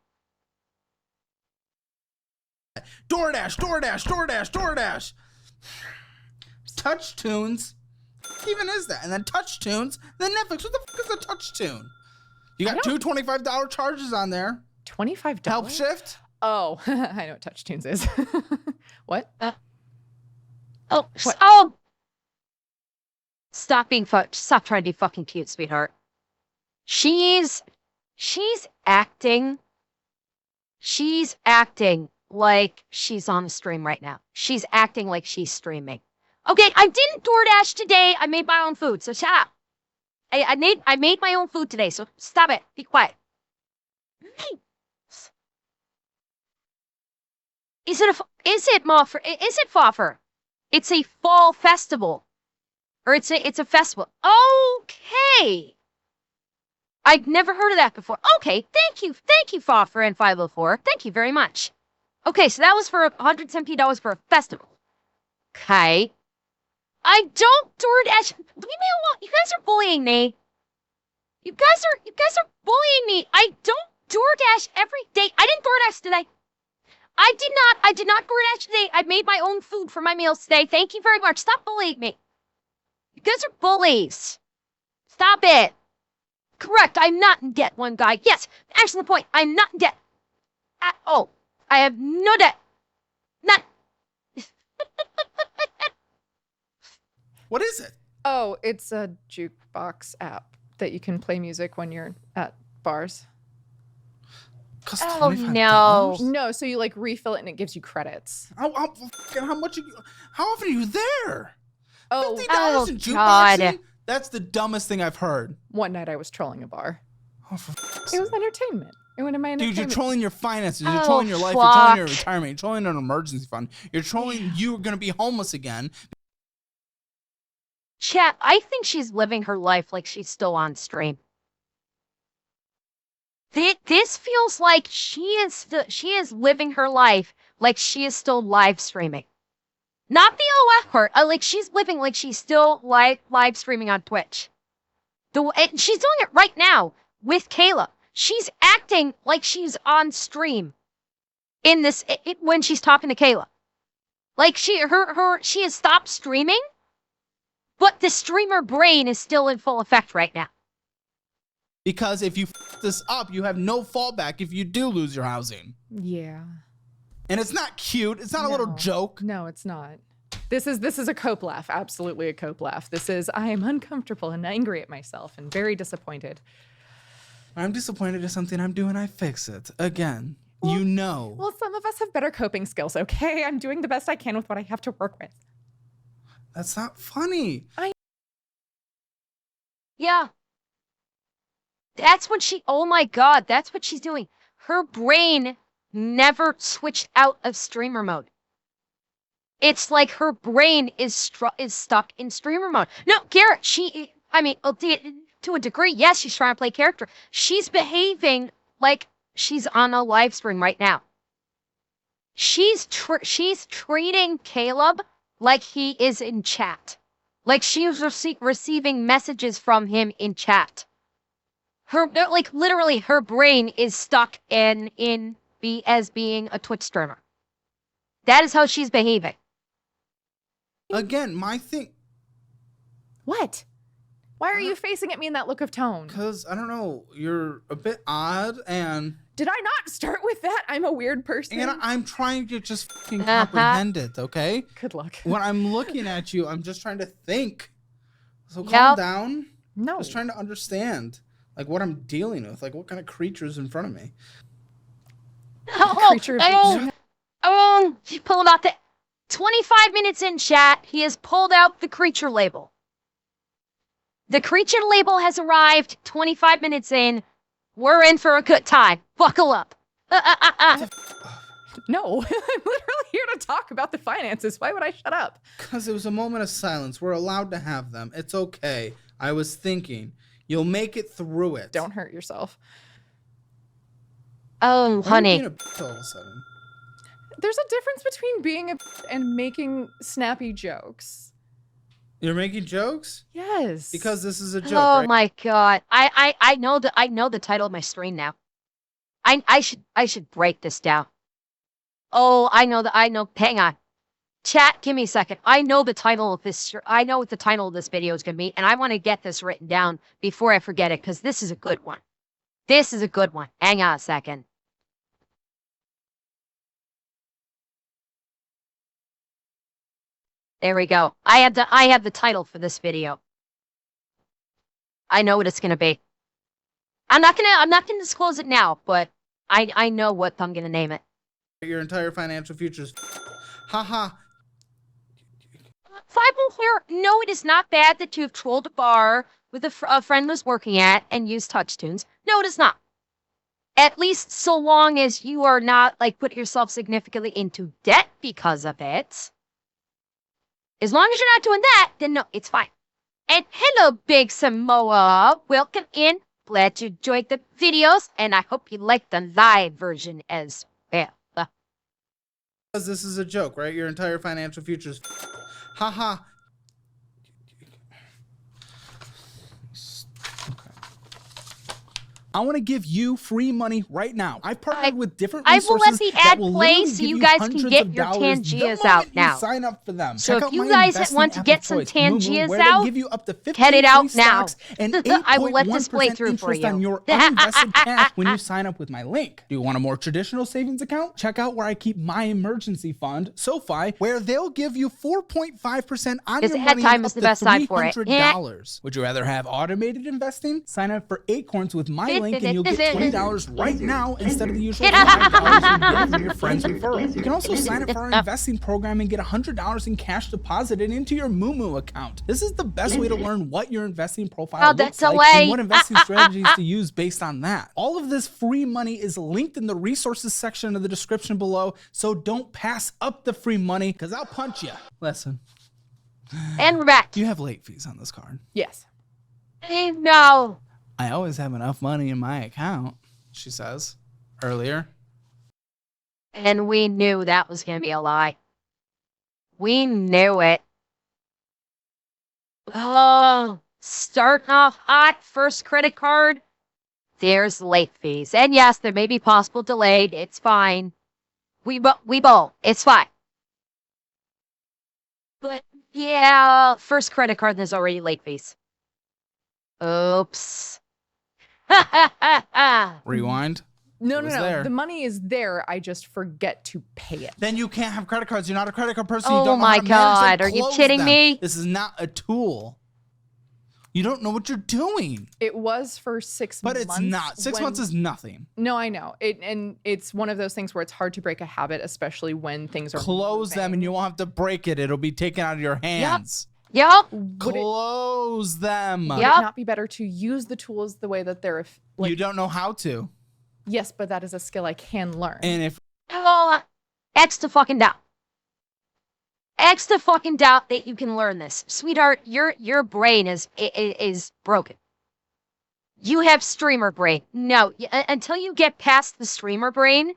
DoorDash. Touch Tunes. What even is that? And then Touch Tunes, then Netflix. What the fuck is a Touch Tune? You got two $25 charges on there. $25? Help Shift? Oh, I know what Touch Tunes is. What? Oh! Stop trying to be fucking cute, sweetheart. She's acting like she's on the stream right now. She's acting like she's streaming. Okay, I didn't DoorDash today. I made my own food, so shut up. I made my own food today, so stop it. Be quiet. Is it Foffer? It's a fall festival. Or it's a festival. Okay. I've never heard of that before. Okay, thank you, Foffer and 504. Thank you very much. Okay, so that was for $110 for a festival. Okay. I don't DoorDash. Leave me alone. You guys are bullying me. You guys are bullying me. I don't DoorDash every day. I didn't DoorDash today. I did not DoorDash today. I made my own food for my meals today. Thank you very much. Stop bullying me. You guys are bullies. Stop it. Correct. I'm not in debt, one guy. Yes, actually the point. I'm not in debt at all. I have no debt. None. What is it? Oh, it's a jukebox app that you can play music when you're at bars. Costs Oh, $25? no. No, so you like refill it and it gives you credits. How much? How often are you there? Oh, $50 in God. jukeboxing? That's the dumbest thing I've heard. one night I was trolling a bar. Oh, for fuck's It was sake. entertainment. It went in my entertainment. Dude, you're trolling your finances. You're Oh, trolling your life. You're trolling your fuck. retirement. You're trolling an emergency fund. You're trolling you're going to be homeless again. Chat, I think she's living her life like she's still on stream. This feels like she is living her life like she is still live streaming. Not the OF part. Like she's living like she's still live streaming on Twitch. And she's doing it right now with Kayla. She's acting like she's on stream in this when she's talking to Kayla. Like she has stopped streaming, but the streamer brain is still in full effect right now. Because if you f this up, you have no fallback if you do lose your housing. Yeah. And it's not cute. It's not a little No. joke. No, it's not. This is a cope laugh. Absolutely a cope laugh. This is I am uncomfortable and angry at myself and very disappointed. I'm disappointed at something I'm doing. I fix it. Again, you know. Well, some of us have better coping skills, okay? I'm doing the best I can with what I have to work with. That's not funny. Yeah. That's what oh my God, that's what she's doing. Her brain never switched out of streamer mode. It's like her brain is stuck in streamer mode. No, Garrett, to a degree, yes, she's trying to play character. She's behaving like she's on a live stream right now. She's treating Caleb like he is in chat. Like she's receiving messages from him in chat. Literally, her brain is stuck as being a Twitch streamer. That is how she's behaving. Again, my thing. What? Why are you facing at me in that look of tone? Because, I don't know, you're a bit odd and Did I not start with that? I'm a weird person. And I'm trying to just fucking comprehend it, okay? Good luck. When I'm looking at you, I'm just trying to think. So calm down. No. Just trying to understand, like, what I'm dealing with. Like, what kind of creature's in front of me. He pulled out the 25 minutes in, chat. He has pulled out the creature label. The creature label has arrived 25 minutes in. We're in for a good time. Buckle up. No, I'm literally here to talk about the finances. Why would I shut up? Because it was a moment of silence. We're allowed to have them. It's okay. I was thinking, you'll make it through it. Don't hurt yourself. Oh, honey. All of a sudden? There's a difference between being a and making snappy jokes. You're making jokes? Yes. Because this is a joke, Oh right? my god. I know the title of my stream now. I should break this down. Oh, I know. Hang on. Chat, give me a second. I know the title of this. I know what the title of this video is going to be, and I want to get this written down before I forget it, because this is a good one. This is a good one. Hang on a second. There we go. I have the title for this video. I know what it's gonna be. I'm not gonna disclose it now, but I know what I'm gonna name it. Your entire financial future's haha. Fireball here. No, it is not bad that you've trolled a bar with a friend was working at and used touch tunes. No, it is not. At least so long as you are not like put yourself significantly into debt because of it. As long as you're not doing that, then no, it's fine. And hello, Big Samoa. Welcome in. Glad you enjoyed the videos, and I hope you liked the live version as well. Because this is a joke, right? Your entire financial future's haha. I want to give you free money right now. I've partnered with different resources. I will let the ad play so you guys can get your Tangias out now. Sign up for them. So if you guys want to get some Tangias out, get it out now. I will let this play through for you. On your uninvested cash when you sign up with my link. Do you want a more traditional savings account? Check out where I keep my emergency fund, SoFi, where they'll give you 4.5% on your money up to $300. Would you rather have automated investing? Sign up for Acorns with my link and you'll get $20 right now instead of the usual $5 you get from your friends referral. You can also sign up for our investing program and get $100 in cash deposited into your Moomoo account. This is the best way to learn what your investing profile looks like and what investing strategies to use based on that. All of this free money is linked in the resources section of the description below, so don't pass up the free money because I'll punch you. Listen. And we're back. You have late fees on this card. Yes. No. I always have enough money in my account, she says earlier. And we knew that was going to be a lie. We knew it. Oh, starting off hot, first credit card. There's late fees. And yes, there may be possible delayed. It's fine. We bowl. It's fine. But yeah, first credit card, there's already late fees. Oops. Rewind. No. The money is there. I just forget to pay it. Then you can't have credit cards. You're not a credit card person. Oh you don't know my how to God. Are manage you close kidding them. me? This is not a tool. You don't know what you're doing. It was for 6 months. But it's not. 6 months is nothing. No, I know. And it's one of those things where it's hard to break a habit, especially when things are Close moving. them and you won't have to break it. It'll be taken out of your hands. Yep. Close them. Would it not be better to use the tools the way that they're like, you don't know how to. Yes, but that is a skill I can learn. And if X to fucking doubt. X to fucking doubt that you can learn this. Sweetheart, your brain is broken. You have streamer brain. No, until you get past the streamer brain,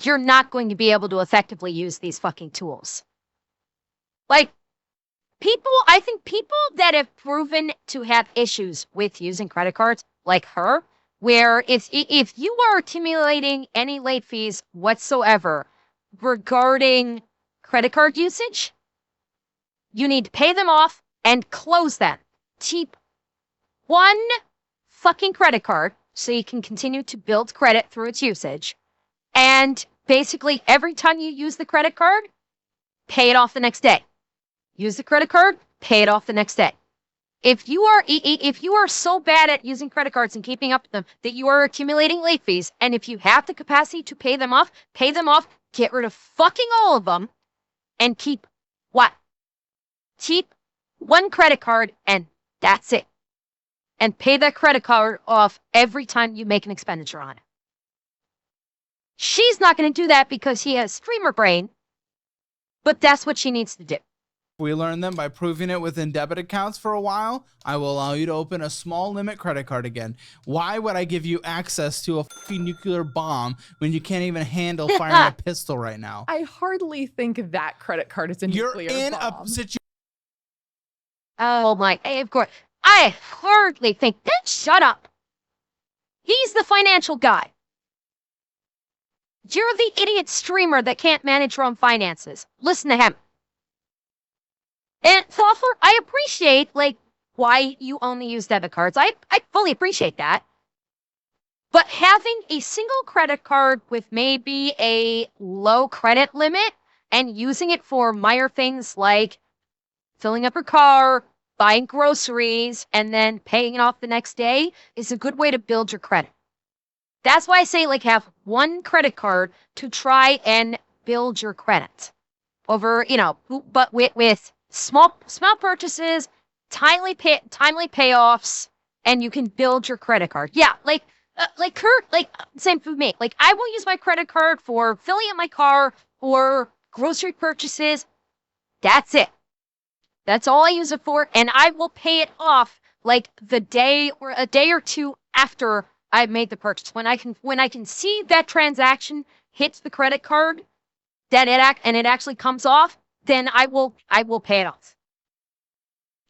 you're not going to be able to effectively use these fucking tools. Like, I think people that have proven to have issues with using credit cards, like her, where if you are accumulating any late fees whatsoever regarding credit card usage, you need to pay them off and close them. Keep one fucking credit card so you can continue to build credit through its usage. And basically, every time you use the credit card, pay it off the next day. Use the credit card, pay it off the next day. If you are so bad at using credit cards and keeping up with them that you are accumulating late fees, and if you have the capacity to pay them off, get rid of fucking all of them, and keep what? Keep one credit card, and that's it. And pay that credit card off every time you make an expenditure on it. She's not going to do that because she has streamer brain, but that's what she needs to do. We learned them by proving it within debit accounts for a while. I will allow you to open a small limit credit card again. Why would I give you access to a fucking nuclear bomb when you can't even handle firing a pistol right now? I hardly think that credit card is a nuclear You're in bomb. a situation. Oh my, of course. I hardly think that. Shut up. He's the financial guy. You're the idiot streamer that can't manage her own finances. Listen to him. And Thoffler, I appreciate, why you only use debit cards. I fully appreciate that. But having a single credit card with maybe a low credit limit and using it for minor things like filling up her car, buying groceries, and then paying it off the next day is a good way to build your credit. That's why I say, have one credit card to try and build your credit over, but with small purchases, timely payoffs, and you can build your credit card. Yeah, Kurt, same for me. I will use my credit card for filling up my car or grocery purchases. That's it. That's all I use it for, and I will pay it off the day or a day or two after I've made the purchase. When I can see that transaction hits the credit card, that it actually comes off, then I will pay it off.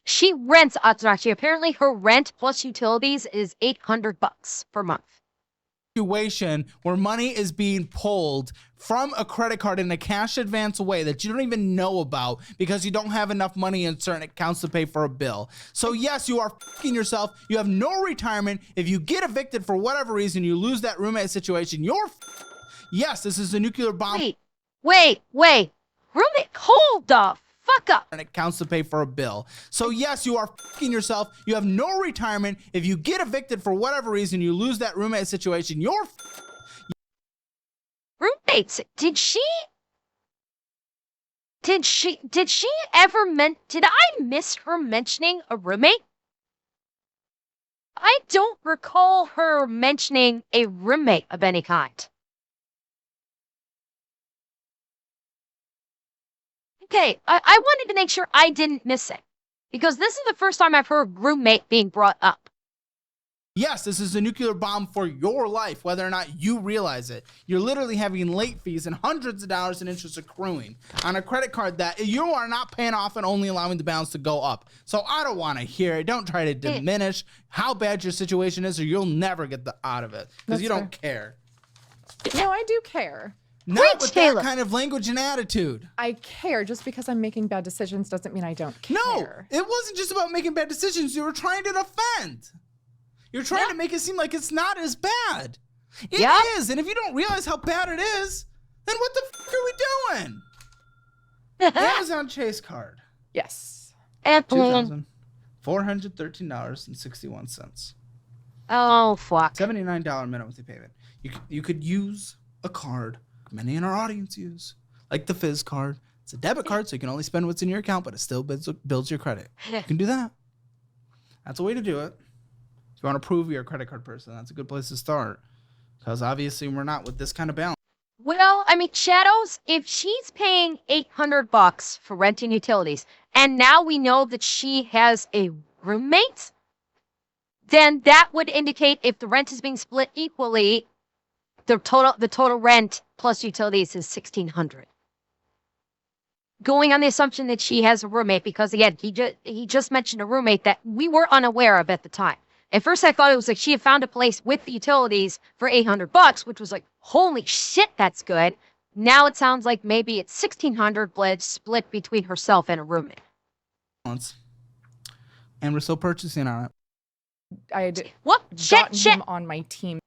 She rents Atsunashi. Apparently her rent plus utilities is $800 per month. Situation where money is being pulled from a credit card in a cash advance way that you don't even know about because you don't have enough money in certain accounts to pay for a bill. So yes, you are fucking yourself. You have no retirement. If you get evicted for whatever reason, you lose that roommate situation. Yes, this is a nuclear bomb. Wait. Roommate, hold the fuck up. And accounts to pay for a bill. So yes, you are fucking yourself. You have no retirement. If you get evicted for whatever reason, you lose that roommate situation. Roommates, did she ever did I miss her mentioning a roommate? I don't recall her mentioning a roommate of any kind. Okay, I wanted to make sure I didn't miss it, because this is the first time I've heard roommate being brought up. Yes, this is a nuclear bomb for your life, whether or not you realize it. You're literally having late fees and hundreds of dollars in interest accruing on a credit card that you are not paying off and only allowing the balance to go up. So I don't want to hear it. Don't try to diminish how bad your situation is, or you'll never get out of it because you don't care. No, I do care. Not with that kind of language and attitude. I care. Just because I'm making bad decisions doesn't mean I don't care. No, it wasn't just about making bad decisions. You were trying to defend. You're trying to make it seem like it's not as bad. It is. And if you don't realize how bad it is, then what the fuck are we doing? Amazon Chase card. Yes. $2,413.61. Oh, fuck. $79 minimum monthly payment. You could use a card many in our audience use, like the Fizz card. It's a debit card, so you can only spend what's in your account, but it still builds your credit. You can do that. That's a way to do it. If you want to prove you're a credit card person, that's a good place to start, because obviously we're not with this kind of balance. Well, I mean, Shadows, if she's paying $800 for rent and utilities, and now we know that she has a roommate, then that would indicate if the rent is being split equally, the total rent plus utilities is $1,600. Going on the assumption that she has a roommate, because again, he just mentioned a roommate that we were unaware of at the time. At first, I thought it was like she had found a place with the utilities for $800, which was like, holy shit, that's good. Now it sounds like maybe it's $1,600 split between herself and a roommate. And we're still purchasing on it. I had What? gotten Shit! him on my team.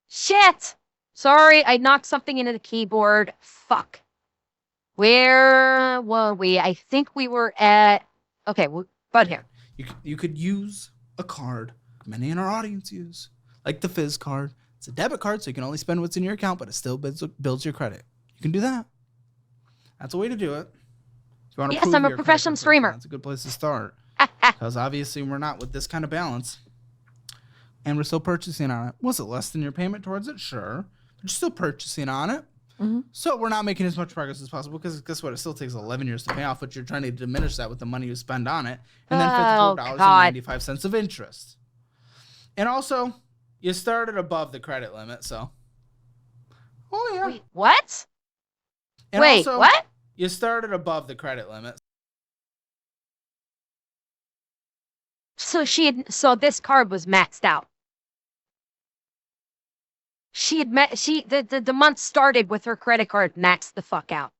Shit! Sorry, I knocked something into the keyboard. Fuck. Where were we? I think we were at. Okay, but here. You could use a card many in our audience use, like the Fizz card. It's a debit card, so you can only spend what's in your account, but it still builds your credit. You can do that. That's a way to do it. If you want to Yes, I'm a professional streamer. That's a good place to start. Because obviously we're not with this kind of balance. And we're still purchasing on it. Was it less than your payment towards it? Sure. But you're still purchasing on it. Mm-hmm. So we're not making as much progress as possible because guess what? It still takes 11 years to pay off, but you're trying to diminish that with the money you spend on it. And then $54.95 of interest. And also, you started above the credit limit, so. Oh, yeah. Wait, what? And Wait, also, what? You started above the credit limit. So this card was maxed out. The month started with her credit card maxed the fuck out.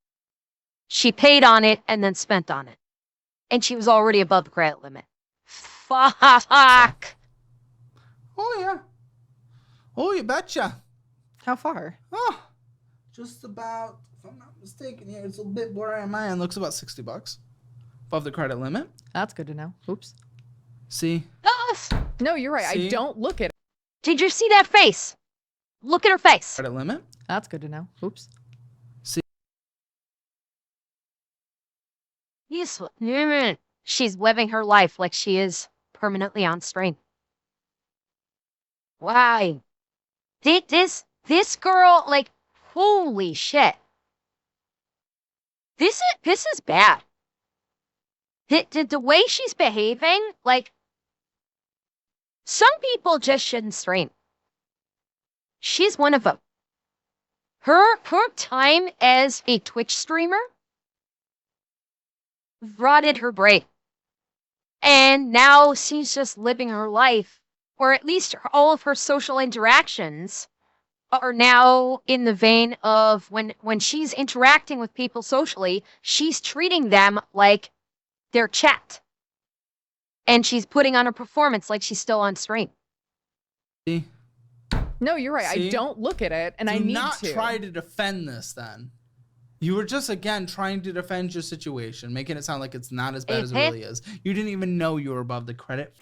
She paid on it and then spent on it. And she was already above the credit limit. Fuck. Oh, yeah. Oh, you betcha. How far? Oh, just about, if I'm not mistaken here, it's a bit blurry on my end. Looks about $60 above the credit limit. That's good to know. Oops. See? No, you're right. See? I don't look at it. Did you see that face? Look at her face. Credit limit. That's good to know. Oops. See? Yes. She's living her life like she is permanently on stream. Why? This girl, like, holy shit. This is bad. The way she's behaving, like, some people just shouldn't stream. She's one of them. Her time as a Twitch streamer rotted her brain. And now she's just living her life, or at least all of her social interactions are now in the vein of when she's interacting with people socially, she's treating them like their chat. And she's putting on a performance like she's still on stream. See? No, you're right. See? I don't look at it, and I need to. Do not try to defend this, then. You were just, again, trying to defend your situation, making it sound like it's not as bad as it really is. You didn't even know you were above the credit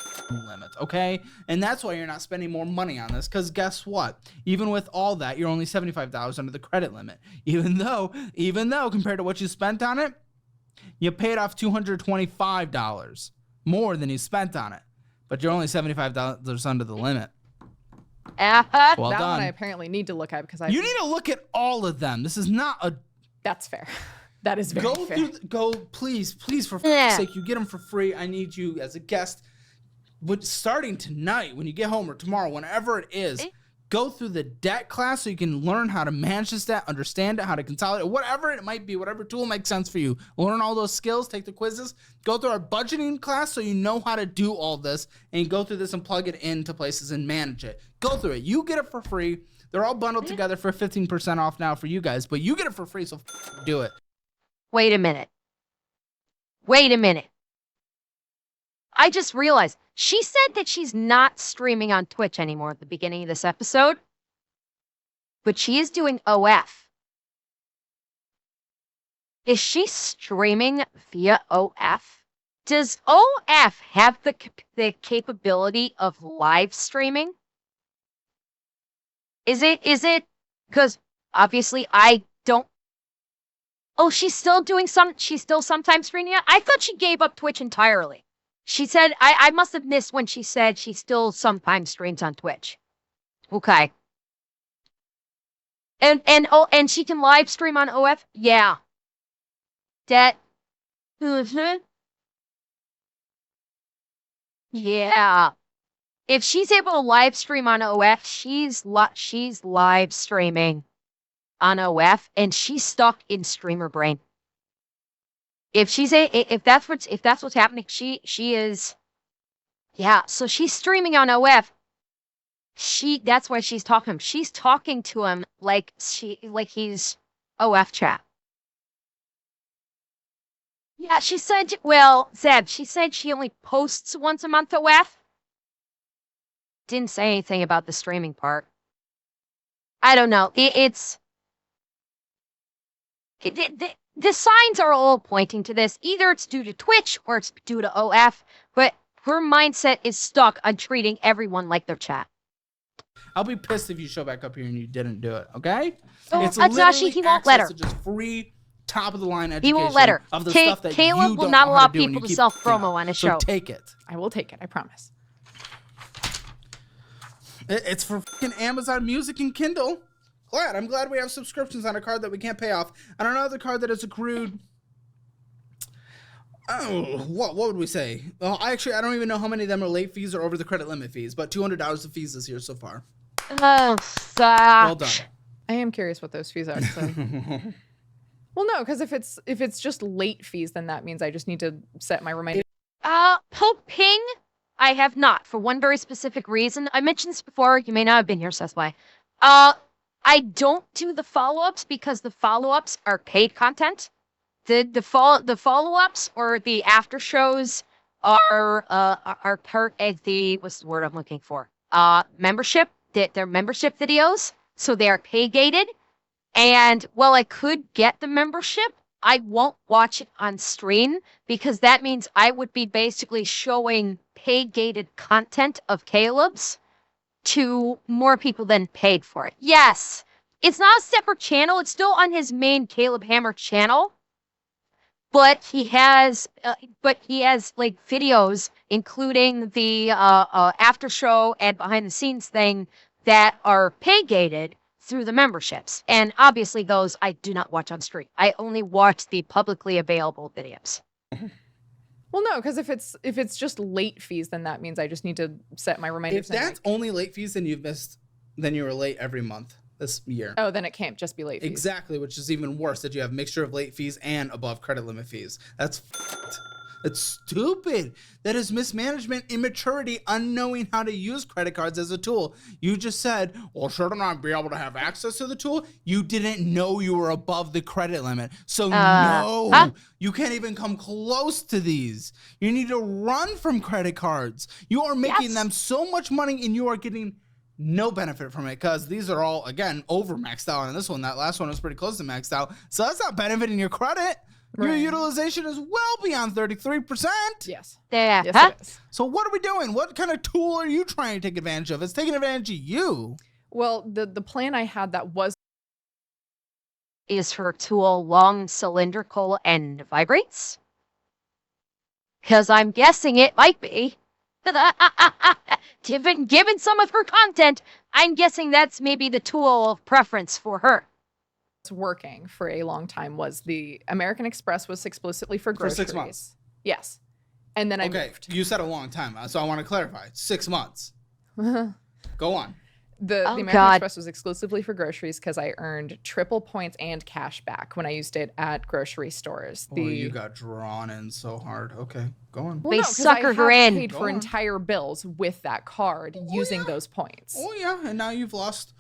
limit, okay? And that's why you're not spending more money on this, because guess what? Even with all that, you're only $75 under the credit limit. Even though, compared to what you spent on it, you paid off $225 more than you spent on it. But you're only $75 under the limit. Well that done. one I apparently need to look at because You need to look at all of them. This is not a... That's fair. That is very fair. Please, for fuck's sake, you get them for free. I need you as a guest. But starting tonight, when you get home, or tomorrow, whenever it is, go through the debt class so you can learn how to manage this debt, understand it, how to consolidate, whatever it might be, whatever tool makes sense for you. Learn all those skills, take the quizzes, go through our budgeting class so you know how to do all this, and you go through this and plug it into places and manage it. Go through it. You get it for free. They're all bundled together for 15% off now for you guys, but you get it for free, so do it. Wait a minute. I just realized she said that she's not streaming on Twitch anymore at the beginning of this episode, but she is doing OF. Is she streaming via OF? Does OF have the capability of live streaming? Is it? Because obviously I don't. Oh, she's still sometimes streaming. I thought she gave up Twitch entirely. She said, I must have missed when she said she still sometimes streams on Twitch. Okay. And she can live stream on OF? Yeah. That. Yeah. If she's able to live stream on OF, she's live streaming on OF, and she's stuck in streamer brain. If that's what's happening, she is. Yeah, so she's streaming on OF. That's why she's talking to him. She's talking to him like he's OF chat. Yeah, she said, well, Zeb, she said she only posts once a month OF. didn't say anything about the streaming part. I don't know. The signs are all pointing to this. Either it's due to Twitch or it's due to OF, but her mindset is stuck on treating everyone like their chat. I'll be pissed if you show back up here and you didn't do it, okay? Oh, It's Atashi, literally he won't let her. access to just free, top-of-the-line education He won't let her. of the stuff that Caleb you will don't not know allow how to do and people you to keep self-promo fucking up. on his So show. take it. I will take it, I promise. It's for fucking Amazon Music and Kindle. I'm glad we have subscriptions on a card that we can't pay off. On another card that is accrued. Oh, what would we say? Well, I don't even know how many of them are late fees or over the credit limit fees, but $200 of fees this year so far. Oh, Well done. I am curious what those fees are. So. Well, no, because if it's just late fees, then that means I just need to set my reminder. Pope Ping, I have not, for one very specific reason. I mentioned this before. You may not have been here, so that's why. I don't do the follow-ups because the follow-ups are paid content. The follow-ups or the after shows are part of the, what's the word I'm looking for? Membership. They're membership videos, so they are pay gated. And while I could get the membership, I won't watch it on stream because that means I would be basically showing pay gated content of Caleb's to more people than paid for it. Yes, it's not a separate channel. It's still on his main Caleb Hammer channel. But he has like videos, including the after show and behind the scenes thing that are pay gated through the memberships. And obviously those I do not watch on stream. I only watch the publicly available videos. Well, no, because if it's just late fees, then that means I just need to set my reminders. If that's only late fees, then then you were late every month this year. Oh, then it can't just be late fees. Exactly, which is even worse that you have mixture of late fees and above credit limit fees. That's stupid. That is mismanagement, immaturity, unknowing how to use credit cards as a tool. You just said, well, shouldn't I be able to have access to the tool? You didn't know you were above the credit limit. So no, you can't even come close to these. You need to run from credit cards. You are making them so much money and you are getting no benefit from it because these are all, again, over maxed out on this one. That last one was pretty close to maxed out. So that's not benefiting your credit. Right. Your utilization is well beyond 33%. Yes. Yeah. Yes, it is. So what are we doing? What kind of tool are you trying to take advantage of? It's taking advantage of you. Well, the plan I had that was is her tool long, cylindrical, and vibrates? Because I'm guessing it might be. Given some of her content, I'm guessing that's maybe the tool of preference for her. Working for a long time was the American Express was explicitly for groceries. For 6 months. Yes. And then I moved. You said a long time, so I want to clarify. 6 months. Go on. The American Express was exclusively for groceries because I earned triple points and cash back when I used it at grocery stores. You got drawn in so hard. Okay, go on. Well, they no, suckered her in. I paid for entire bills with that card using those points. Oh yeah, and now you've lost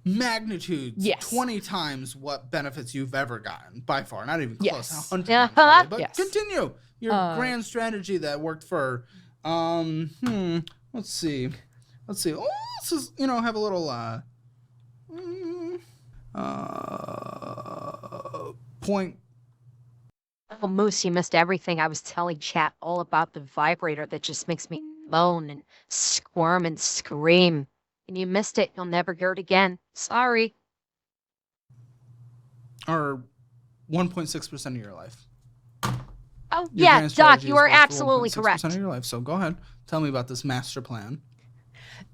magnitudes 20 times what benefits you've ever gotten by far. Not even close. 100 times probably, but continue your grand strategy that worked for. Let's see. Oh, let's just have a little point. Oh, Moose, you missed everything. I was telling chat all about the vibrator that just makes me moan and squirm and scream. And you missed it. You'll never hear it again. Sorry. Or 1.6% of your life. Oh, yeah, Doc, you are absolutely correct. 1.6% of your life. So go ahead. Tell me about this master plan.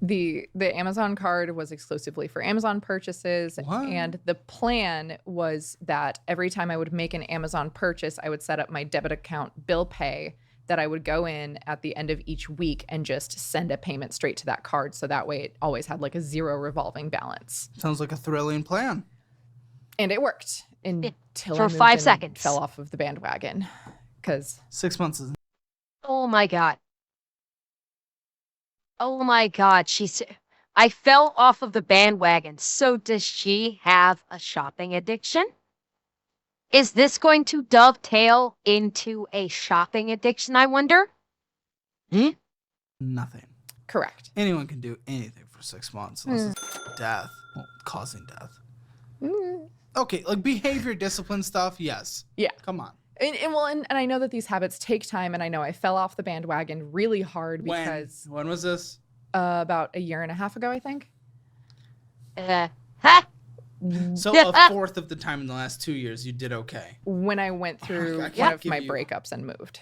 The Amazon card was exclusively for Amazon purchases. What? And the plan was that every time I would make an Amazon purchase, I would set up my debit account bill pay that I would go in at the end of each week and just send a payment straight to that card. So that way it always had like a zero revolving balance. Sounds like a thrilling plan. And it worked until for I moved 5 and seconds. fell off of the bandwagon. Because 6 months is. Oh my God. Oh my God. I fell off of the bandwagon. So does she have a shopping addiction? Is this going to dovetail into a shopping addiction, I wonder? Nothing. Correct. Anyone can do anything for 6 months unless it's death, well, causing death. Okay, like behavior discipline stuff, yes. Yeah. Come on. And I know that these habits take time, and I know I fell off the bandwagon really hard because When was this? about a year and a half ago, I think. So a fourth of the time in the last 2 years, you did okay. When I went through I one can't of my give you- breakups and moved.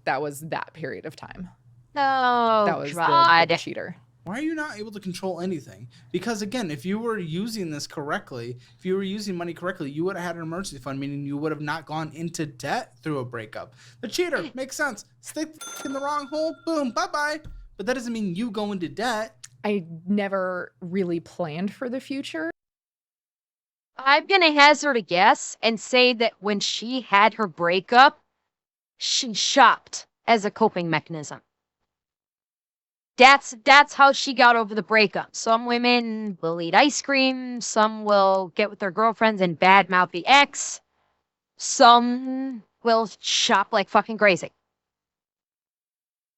That was that period of time. Oh, That was God. the cheater. Why are you not able to control anything? Because again, if you were using this correctly, if you were using money correctly, you would have had an emergency fund, meaning you would have not gone into debt through a breakup. The cheater makes sense. Stick in the wrong hole, boom, bye-bye. But that doesn't mean you go into debt. I never really planned for the future. I'm going to hazard a guess and say that when she had her breakup, she shopped as a coping mechanism. That's how she got over the breakup. Some women will eat ice cream. Some will get with their girlfriends and badmouth the ex. Some will shop like fucking crazy.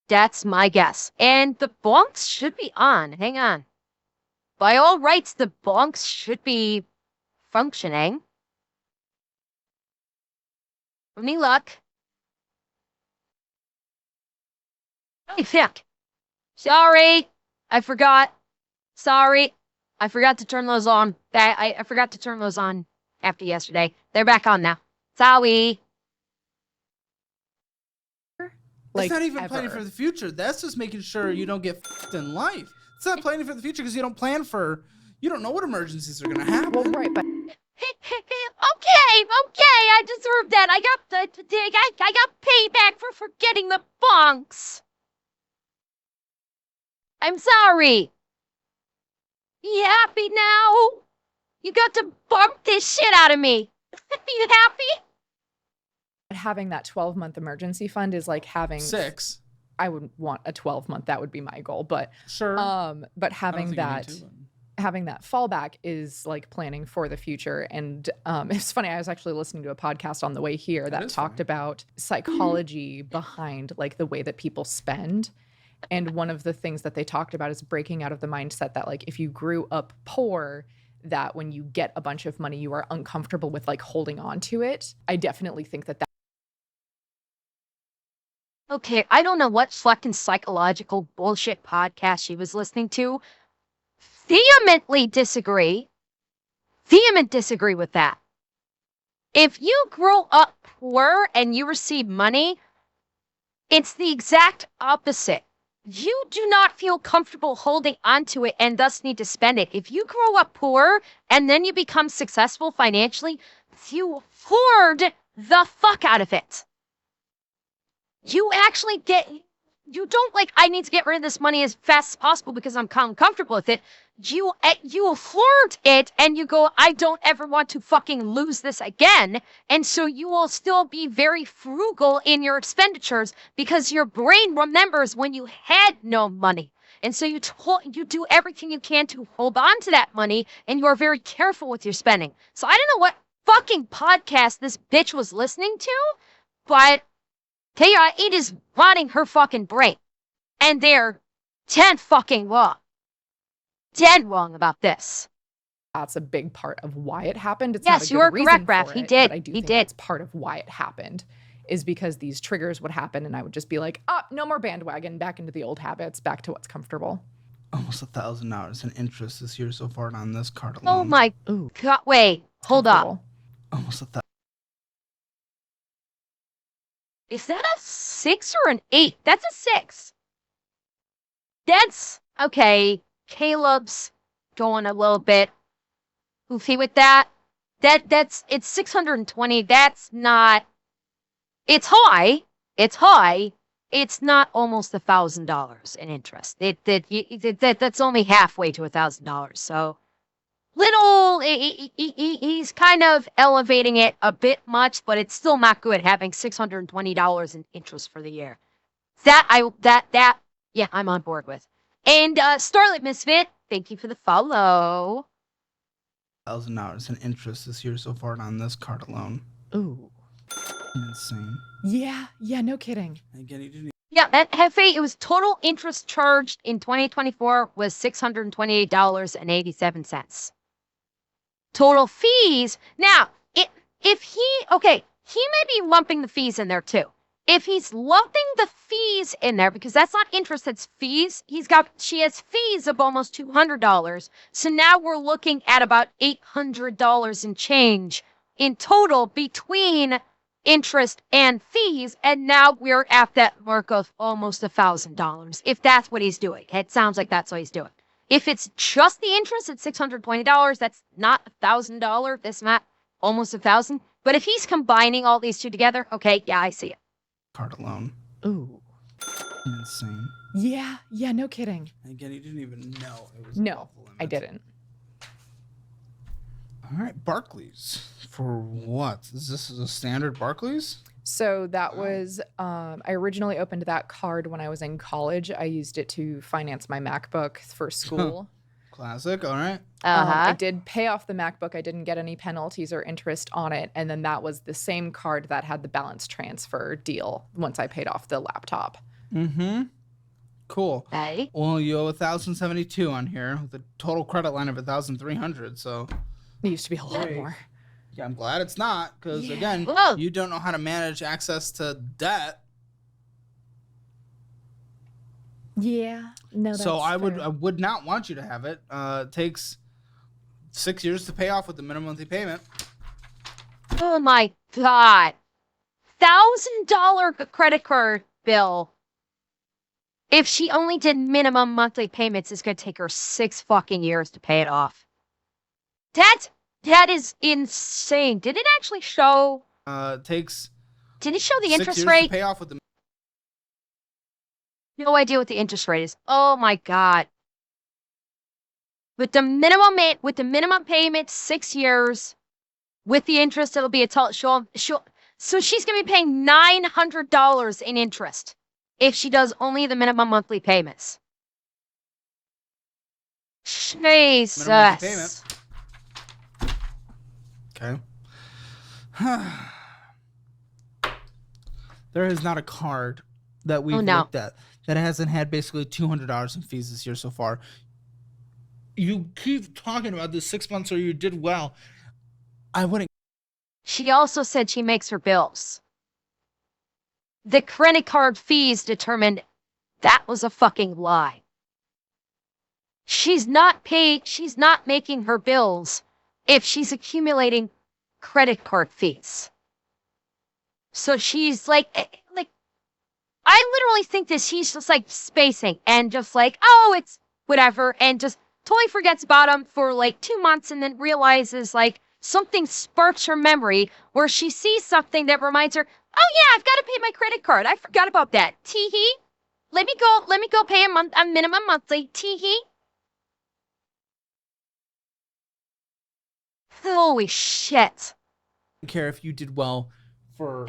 That's my guess. And the bonks should be on. Hang on. By all rights, the bonks should be functioning. Any luck? Holy fuck. Sorry, I forgot. Sorry, I forgot to turn those on. I forgot to turn those on after yesterday. They're back on now. Sorry. Like, That's not even ever. planning for the future. That's just making sure you don't get f***ed in life. It's not planning for the future because you don't plan for, you don't know what emergencies are going to happen. Well, right, but Okay, I deserve that. I got payback for forgetting the bonks. I'm sorry. You happy now? You got to bump this shit out of me. You happy? having that 12-month emergency fund is like having 6. I would want a 12-month. That would be my goal. But Sure. But having that fallback is like planning for the future. And it's funny, I was actually listening to a podcast on the way here that talked about psychology behind like the way that people spend. And one of the things that they talked about is breaking out of the mindset that like if you grew up poor, that when you get a bunch of money, you are uncomfortable with like holding on to it. I definitely think that Okay, I don't know what fucking psychological bullshit podcast she was listening to. Vehement disagree with that. If you grow up poor and you receive money, it's the exact opposite. You do not feel comfortable holding onto it and thus need to spend it. If you grow up poor and then you become successful financially, you hoard the fuck out of it. You actually you don't like, I need to get rid of this money as fast as possible because I'm comfortable with it. You hoard it and you go, I don't ever want to fucking lose this again. And so you will still be very frugal in your expenditures because your brain remembers when you had no money. And so you do everything you can to hold on to that money and you are very careful with your spending. So I don't know what fucking podcast this bitch was listening to, but tell you what, it is rotting her fucking brain. And they're 10 fucking wrong. Dead wrong about this. that's a big part of why it happened. It's Yes, not a you good are reason correct, Raph. for He it, did. But I do He think did. that's part of why it happened, is because these triggers would happen and I would just be like, no more bandwagon, back into the old habits, back to what's comfortable. Almost $1,000 in interest this year so far on this card alone. Oh my God. Wait, hold up. Almost 1,000. Is that a 6 or an 8? That's a 6. That's okay. Caleb's going a little bit goofy with that. It's 620. That's not. It's high. It's high. It's not almost $1,000 in interest. That's only halfway to $1,000. So little. He's kind of elevating it a bit much, but it's still not good having $620 in interest for the year. Yeah, I'm on board with. And Starlit Misfit, thank you for the follow. $1,000 in interest this year so far on this card alone. Ooh. Insane. Yeah, no kidding. Again, he didn't Yeah, that Hefe, it was total interest charged in 2024 was $628.87. Total fees. Now, if he may be lumping the fees in there too. If he's lumping the fees in there, because that's not interest, that's fees, she has fees of almost $200. So now we're looking at about $800 in change in total between interest and fees. And now we're at that mark of almost $1,000. If that's what he's doing. It sounds like that's what he's doing. If it's just the interest at $620, that's not $1,000. That's not almost $1,000. But if he's combining all these two together, okay, yeah, I see it. Card alone. Ooh. Insane. Yeah, no kidding. Again, he didn't even know it was No, off the limits. I didn't. All right, Barclays. For what? Is this a standard Barclays? So that was, I originally opened that card when I was in college. I used it to finance my MacBook for school. Classic, all right. I did pay off the MacBook. I didn't get any penalties or interest on it. And then that was the same card that had the balance transfer deal once I paid off the laptop. Mm-hmm. Cool. Hey. Well, you owe 1,072 on here with a total credit line of 1,300. So It used to be a lot more. yeah, I'm glad it's not because again, Whoa. you don't know how to manage access to debt. Yeah. No, that's So I fair. would not want you to have it. It takes 6 years to pay off with the minimum monthly payment. Oh my God. $1,000 credit card bill. If she only did minimum monthly payments, it's going to take her 6 fucking years to pay it off. That is insane. Did it actually show? It takes Did it show the 6 interest years rate? to pay off with the No idea what the interest rate is. Oh my God. With the minimum payment, 6 years. With the interest, it'll be a total. So she's gonna be paying $900 in interest if she does only the minimum monthly payments. Jesus. minimum monthly payment. Okay. There is not a card that we've looked at that hasn't had basically $200 in fees this year so far. You keep talking about this 6 months where you did well. I wouldn't. She also said she makes her bills. The credit card fees determined that was a fucking lie. She's not making her bills if she's accumulating credit card fees. So she's like, I literally think that she's just like spacing and just like, oh, it's whatever, and just totally forgets about him for like 2 months and then realizes like something sparks her memory where she sees something that reminds her, oh yeah, I've got to pay my credit card. I forgot about that. Tee-hee. Let me go pay a minimum monthly. Tee-hee. Holy shit. I don't care if you did well for.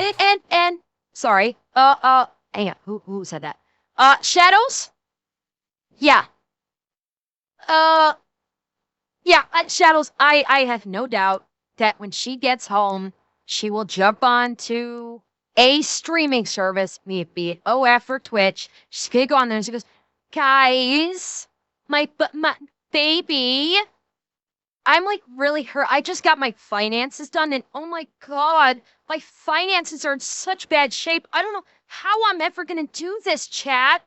And sorry. Hang on. Who said that? Shadows? Yeah. Yeah, Shadows, I have no doubt that when she gets home, she will jump on to a streaming service, be it OF or Twitch. She's gonna go on there and she goes, guys, my baby, I'm like really hurt. I just got my finances done and oh my God, my finances are in such bad shape. I don't know how I'm ever gonna do this, chat.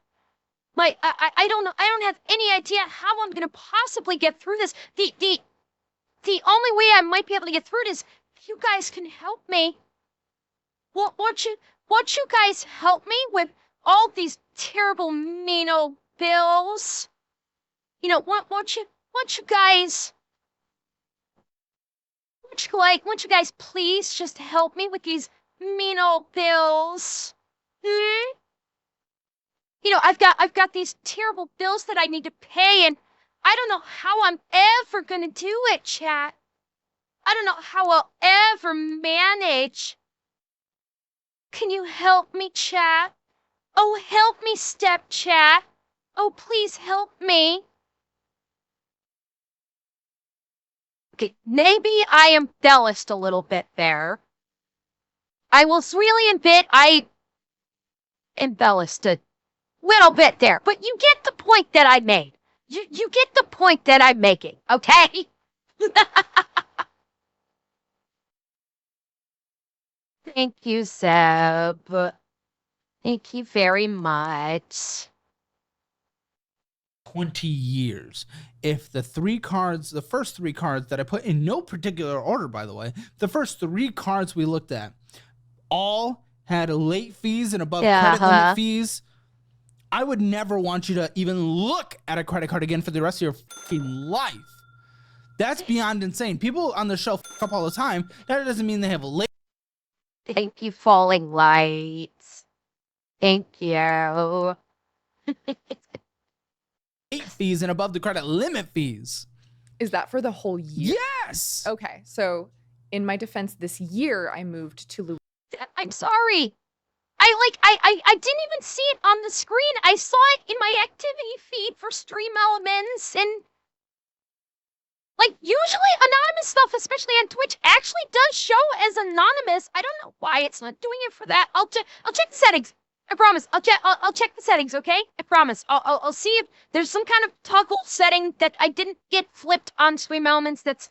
I don't know. I don't have any idea how I'm gonna possibly get through this. The only way I might be able to get through it is if you guys can help me. Won't you guys help me with all these terrible mean old bills? You know, won't you guys please just help me with these mean old bills? You know, I've got these terrible bills that I need to pay, and I don't know how I'm ever gonna do it, chat. I don't know how I'll ever manage. Can you help me, chat? Oh, help me, step chat. Oh, please help me. Okay, maybe I embellished a little bit there. I will really admit embellished a little bit there, but you get the point that I made. You get the point that I'm making, okay? Thank you, Seb. Thank you very much. 20 years. If the first three cards that I put in no particular order, by the way, the first three cards we looked at all had late fees and above credit limit fees, I would never want you to even look at a credit card again for the rest of your fucking life. That's beyond insane. People on the show fuck up all the time. That doesn't mean they have a late. Thank you, Falling Lights. Thank you. Fees and above the credit limit fees. Is that for the whole year? Yes. Okay, so in my defense, this year I moved to Louisiana. I'm sorry. I didn't even see it on the screen. I saw it in my activity feed for Stream Elements, and like usually anonymous stuff, especially on Twitch, actually does show as anonymous. I don't know why it's not doing it for that. I'll check the settings. I promise. I'll check the settings, okay? I promise. I'll see if there's some kind of toggle setting that I didn't get flipped on Stream Elements that's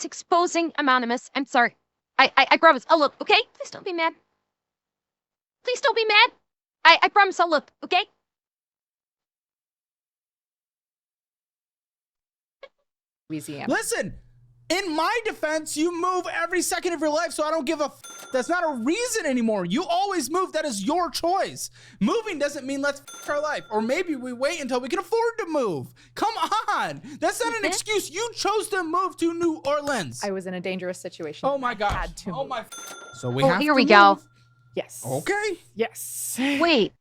exposing anonymous. I'm sorry. I promise. I'll look, okay? Please don't be mad. Please don't be mad. I promise I'll look, okay? Louisiana. Listen, in my defense, you move every second of your life, so I don't give a That's not a reason anymore. You always move. That is your choice. Moving doesn't mean let's our life. Or maybe we wait until we can afford to move. Come on. That's not an excuse. You chose to move to New Orleans. I was in a dangerous situation. Oh my gosh. I had to oh move. my. So we have here to we move. go. Yes. Okay. Yes. Wait.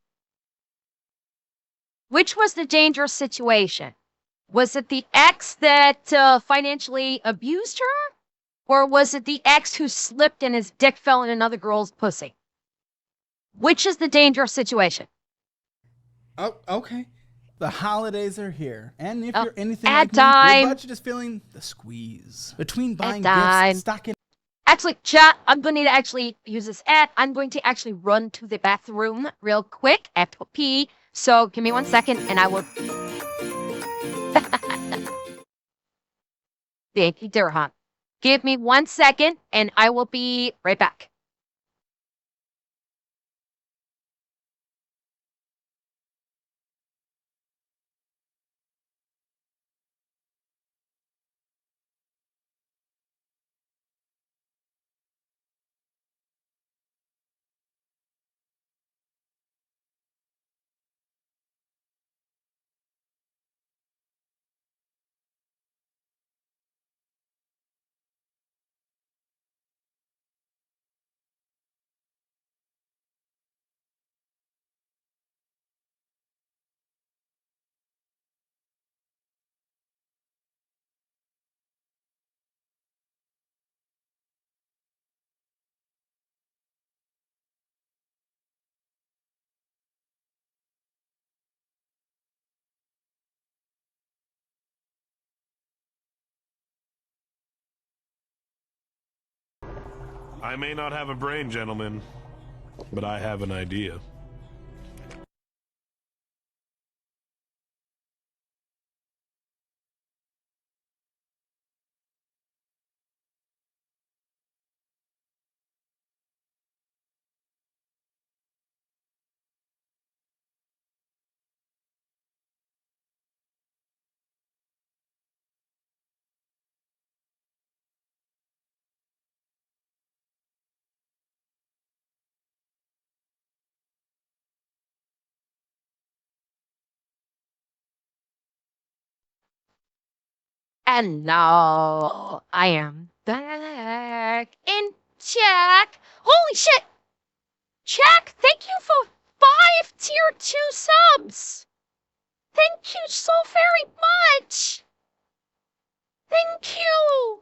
Which was the dangerous situation? Was it the ex that financially abused her? Or was it the ex who slipped and his dick fell in another girl's pussy? Which is the dangerous situation? Oh, okay. The holidays are here. And if you're anything ad like me, time. your budget is feeling the squeeze. Between buying time. gifts, stocking. Actually, chat, I'm going to actually use this ad. I'm going to actually run to the bathroom real quick. I have to pee. So give me 1 second and I will... Thank you, Dirham. Give me 1 second and I will be right back. I may not have a brain, gentlemen, but I have an idea. And now I am back in chat. Holy shit! Jack, thank you for 5 tier 2 subs. Thank you so very much. Thank you.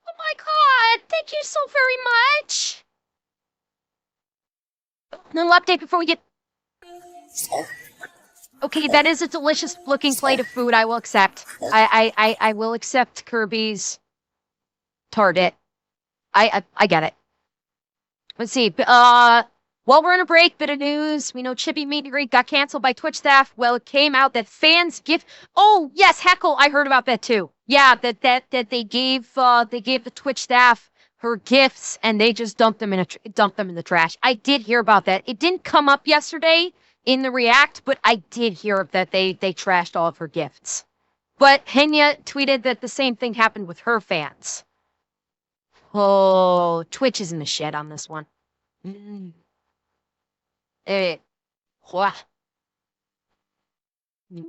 Oh my god, thank you so very much. Little update before we get... Okay, that is a delicious looking plate of food I will accept. I will accept Kirby's target. I get it. Let's see. While we're on a break, bit of news. We know Chippy Meet and Greet got canceled by Twitch staff. Well, it came out that fans Oh, yes, Heckle, I heard about that too. Yeah, that they gave the Twitch staff her gifts and they just dumped them in the trash. I did hear about that. It didn't come up yesterday in the React, but I did hear that they trashed all of her gifts. But Henya tweeted that the same thing happened with her fans. Oh, Twitch is in the shed on this one.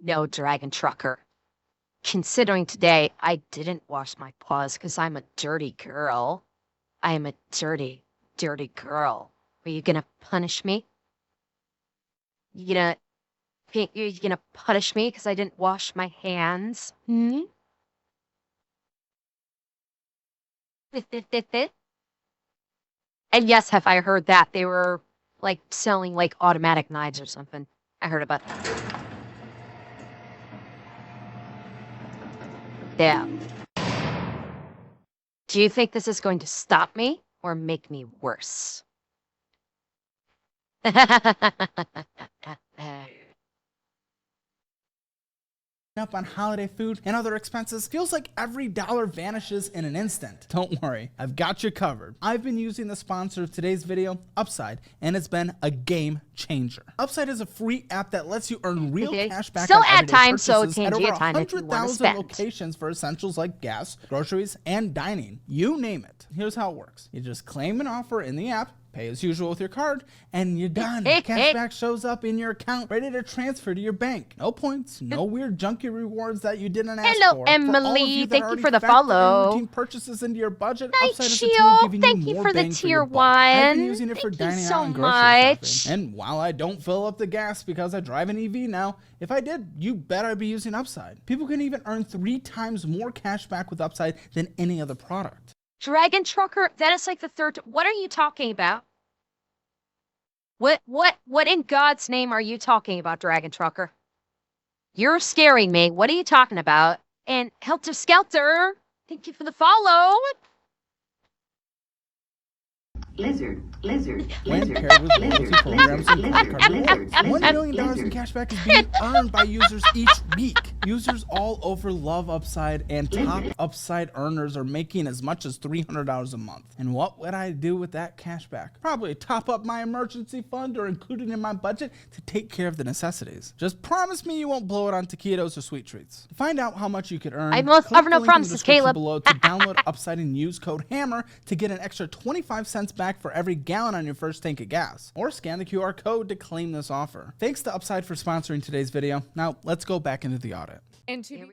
No, Dragon Trucker. Considering today I didn't wash my paws because I'm a dirty girl. I am a dirty, dirty girl. Are you gonna punish me? You gonna punish me because I didn't wash my hands? Hmm? And yes, have I heard that they were like selling like automatic knives or something. I heard about that. Yeah. Do you think this is going to stop me or make me worse? Up on holiday food and other expenses, feels like every dollar vanishes in an instant. Don't worry, I've got you covered. I've been using the sponsor of today's video, Upside, and it's been a game changer. Upside is a free app that lets you earn real cash back Still on at everyday time, so purchases at over Tangia time if you want to 100,000 spend. locations for essentials like gas, groceries, and dining. You name it. Here's how it works. You just claim an offer in the app, pay as usual with your card, and you're done. Cashback shows up in your account, ready to transfer to your bank. No points, no weird junky rewards that you didn't ask Hello, for. Emily. Thank you for the follow. Routine purchases into your budget. Hi, Upside is a Chio. tool giving Thank you you more for the bang for tier your buck. I've been 1. using it for Thank you dining so out and grocery much. shopping. And while I don't fill up the gas because I drive an EV now, if I did, you bet I'd be using Upside. People can even earn 3 times more cash back with Upside than any other product. Dragon Trucker, that is like the third. What are you talking about? What in God's name are you talking about, Dragon Trucker? You're scaring me. What are you talking about? And Helter Skelter, thank you for the follow. Lizard, lizard, When lizard, paired with loyalty lizard, programs and lizard, credit card lizard, rewards, $1 lizard, million in lizard. cashback is being earned by users each week. Users all over love Upside, and top Upside earners are making as much as $300 a month. And what would I do with that cashback? Probably top up my emergency fund or include it in my budget to take care of the necessities. Just promise me you won't blow it on taquitos or sweet treats. To find out how much you could earn, I most click offer the no link in the promises, description Caleb. below to download Upside and use code HAMMER to get an extra 25 cents back for every gallon on your first tank of gas, or scan the QR code to claim this offer. Thanks to Upside for sponsoring today's video. Now let's go back into the audit. And to be